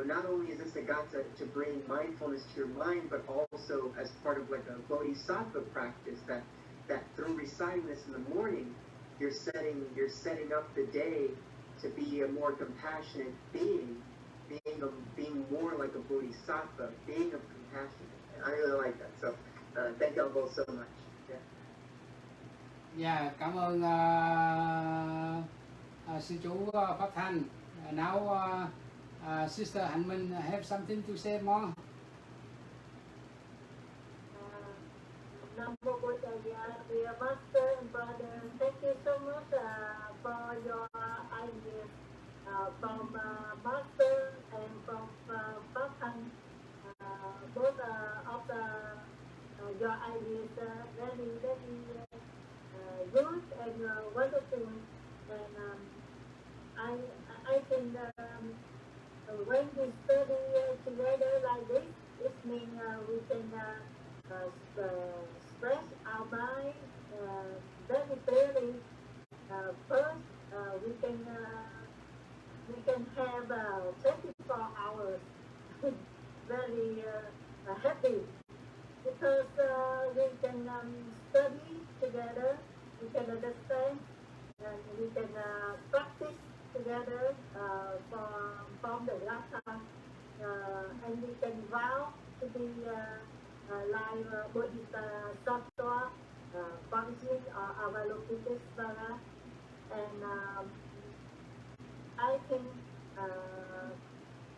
not only is this a Gatha to bring mindfulness to your mind, but also as part of like a bodhisattva practice, that through reciting this in the morning, you're setting up the day to be a more compassionate being, being more like a bodhisattva, being of compassion. And I really like that. So thank you all both so much. Yeah, cảm ơn sư chú Pháp Thanh. Now Sister Hạnh Minh have something to say more. dear Master and Brother. Thank you so much for your ideas from Master and from Pháp Thanh. Both of your ideas very good and wonderful. And I think when we study together like this, it means we can express our mind very clearly. First, we can have 24 hours very happy because we can study together, we can understand, and we can practice together from the Gatha, and we can vow to be like Bodhisattva, functioning or Avalokitesvara. And I think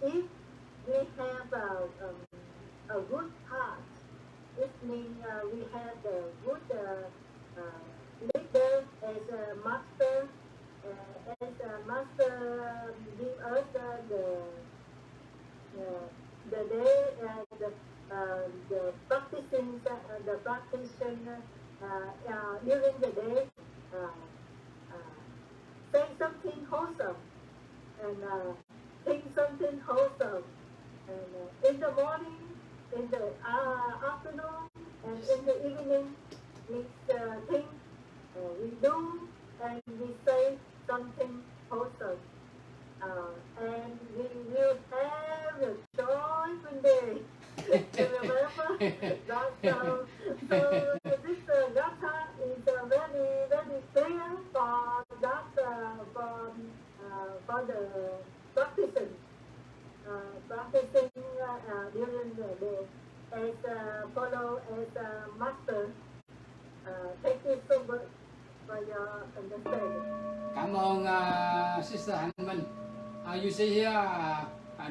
if we have a good heart, it means we have the good leader as a master. As a master give us the day the practicing during the day say something wholesome and think something wholesome, and in the morning, in the afternoon, and in the evening we think, we do, and we say something wholesome, and we will have a joyful day. You remember that? So this Gatha is very clear for that for the practicing during the day as follow as a master. Thank you so much for your understanding. Cảm ơn Sister Hạnh Minh. You see here,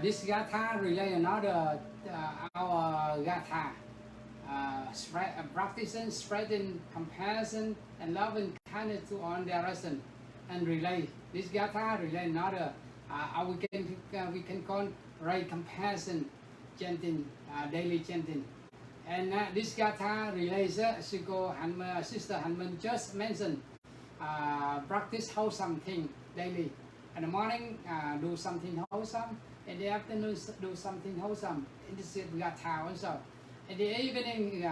this Gatha relay another our Gatha, practicing, spreading compassion and love and kindness to all direction, and relay this Gatha relay another. We can call right compassion chanting, daily chanting, and this Gatha relays Sister Hạnh Minh just mentioned. Practice wholesome thing daily. In the morning, do something wholesome. In the afternoon, do something wholesome. In the Gatha also. In the evening,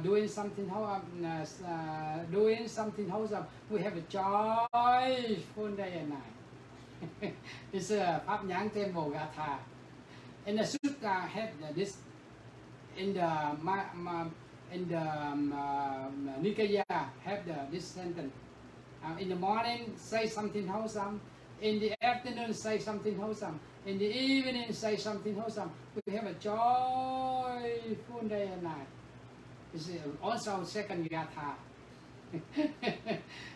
doing something wholesome. We have a joyful day and night. It's a Pháp Nhãn Temple Gatha. And the Sutta have this in the Nikaya have this sentence. In the morning, say something wholesome. In the afternoon, say something wholesome. In the evening, say something wholesome. We have a joyful day and night. This is also second Gatha.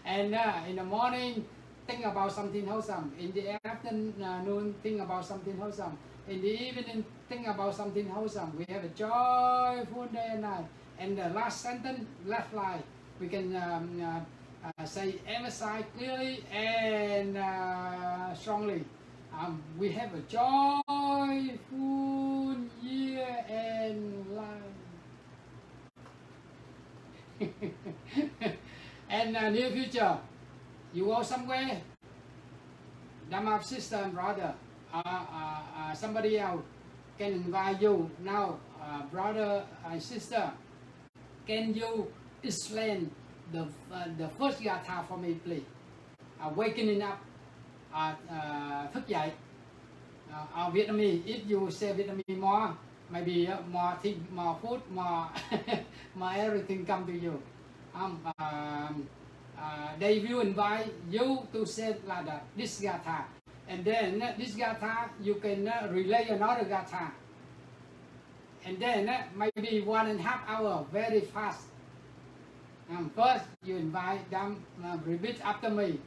And in the morning, think about something wholesome. In the afternoon, think about something wholesome. In the evening, think about something wholesome. We have a joyful day and night. And the last sentence, last line, we can say, emphasize clearly and strongly. We have a joyful year and life. And near future, you go somewhere, Dharma Sister and Brother, somebody else can invite you now, brother and sister. Can you explain the first Gatha for me, please? Wakening up, Thức Dậy. Vietnamese, if you say Vietnamese more, maybe more thing, more food, more, more everything come to you. They will invite you to say like that, this Gatha. And then this Gatha, you can relay another Gatha. And then maybe 1.5 hours, very fast. First, you invite them, repeat after me,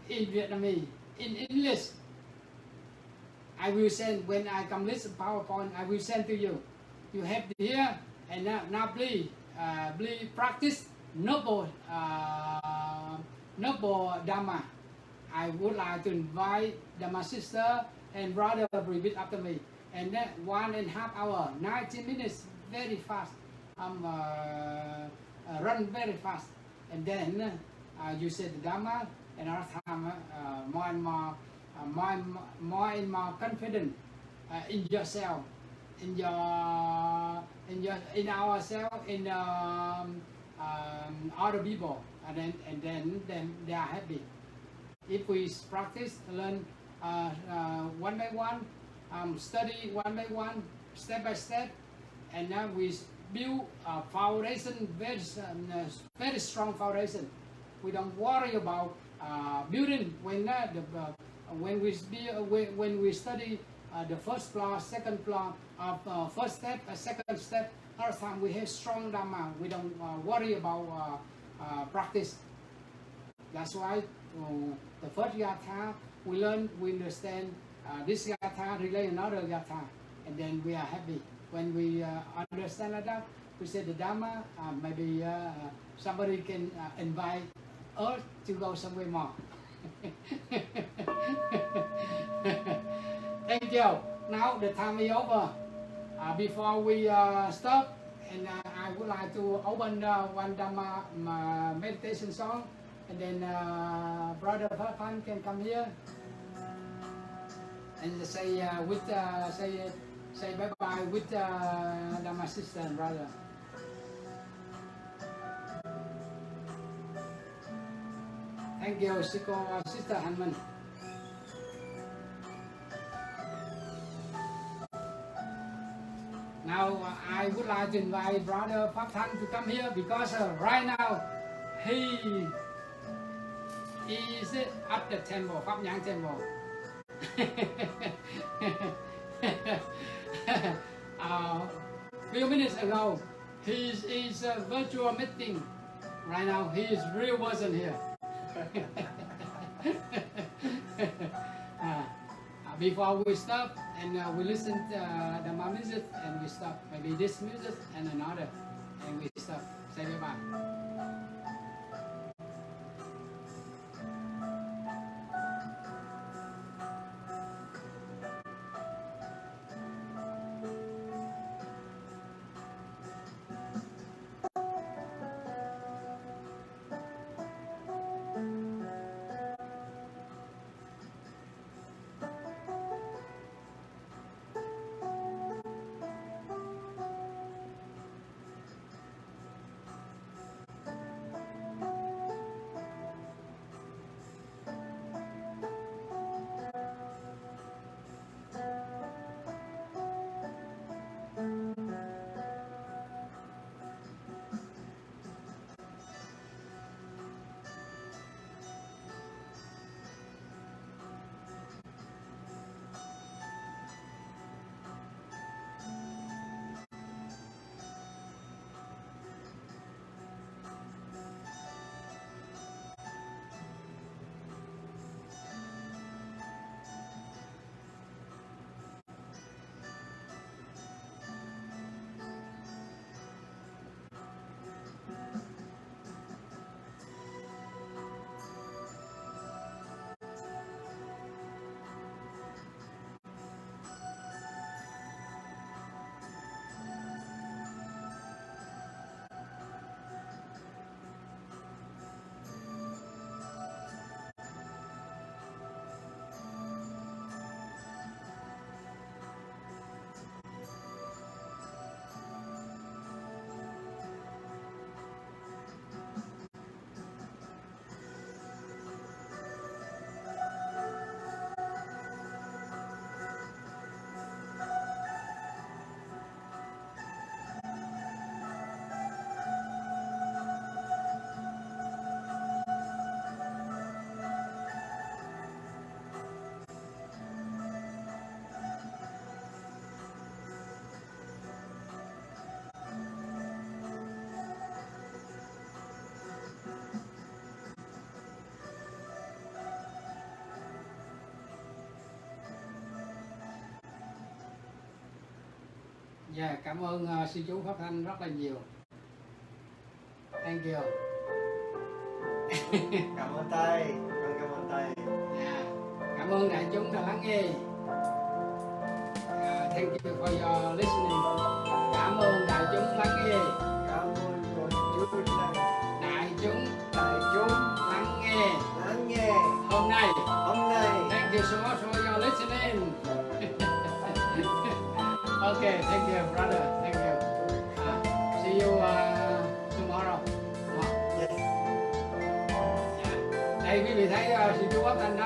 in Vietnamese, in English. I will send, when I complete the PowerPoint, I will send to you. You have here, and now please, please practice noble Dharma, I would like to invite Dharma sister and brother repeat after me. And then 1.5 hours, 90 minutes, very fast. Run very fast. And then you say the Dharma, and our time more and more confident in yourself, in ourselves, in other people, and then they are happy. If we practice, learn one by one, study one by one, step by step, and now we build a foundation, very strong foundation. We don't worry about building when we study the first floor, second floor, first step, second step. All the time we have strong Dharma. We don't worry about practice. That's why the first Gatha we learn, we understand this Gatha relate another Gatha, and then we are happy. When we understand like that, we say the Dharma. Maybe somebody can invite us to go somewhere more. Thank you. Now the time is over. Before we stop, and I would like to open one Dharma meditation song, and then Brother Pháp Thanh can come here and say say bye bye with Dharma sister and brother. Thank you, Sister Hạnh Minh. Now I would like to invite Brother Pháp Thanh to come here, because right now he is at the temple, Pháp Nhãn Temple. Few minutes ago, he is a virtual meeting. Right now, he is real person here. Before we stop and we listen to the music, and we stop. Maybe this music and another, and we stop. Say bye-bye. Dạ, cảm ơn sư chú Pháp Thanh rất là nhiều. Thank you. Cảm ơn thầy. Con cảm ơn thầy. Yeah. Cảm ơn đại chúng đã lắng nghe. Thank you for your listening. Cảm ơn đại chúng lắng nghe. Cảm ơn đại chúng Lắng nghe. Hôm nay. Thank you so much for your listening. Okay, thank you, brother. Thank you. See you tomorrow. Yes. Yeah. Đây quý vị thấy sư chú Pháp Thanh đó.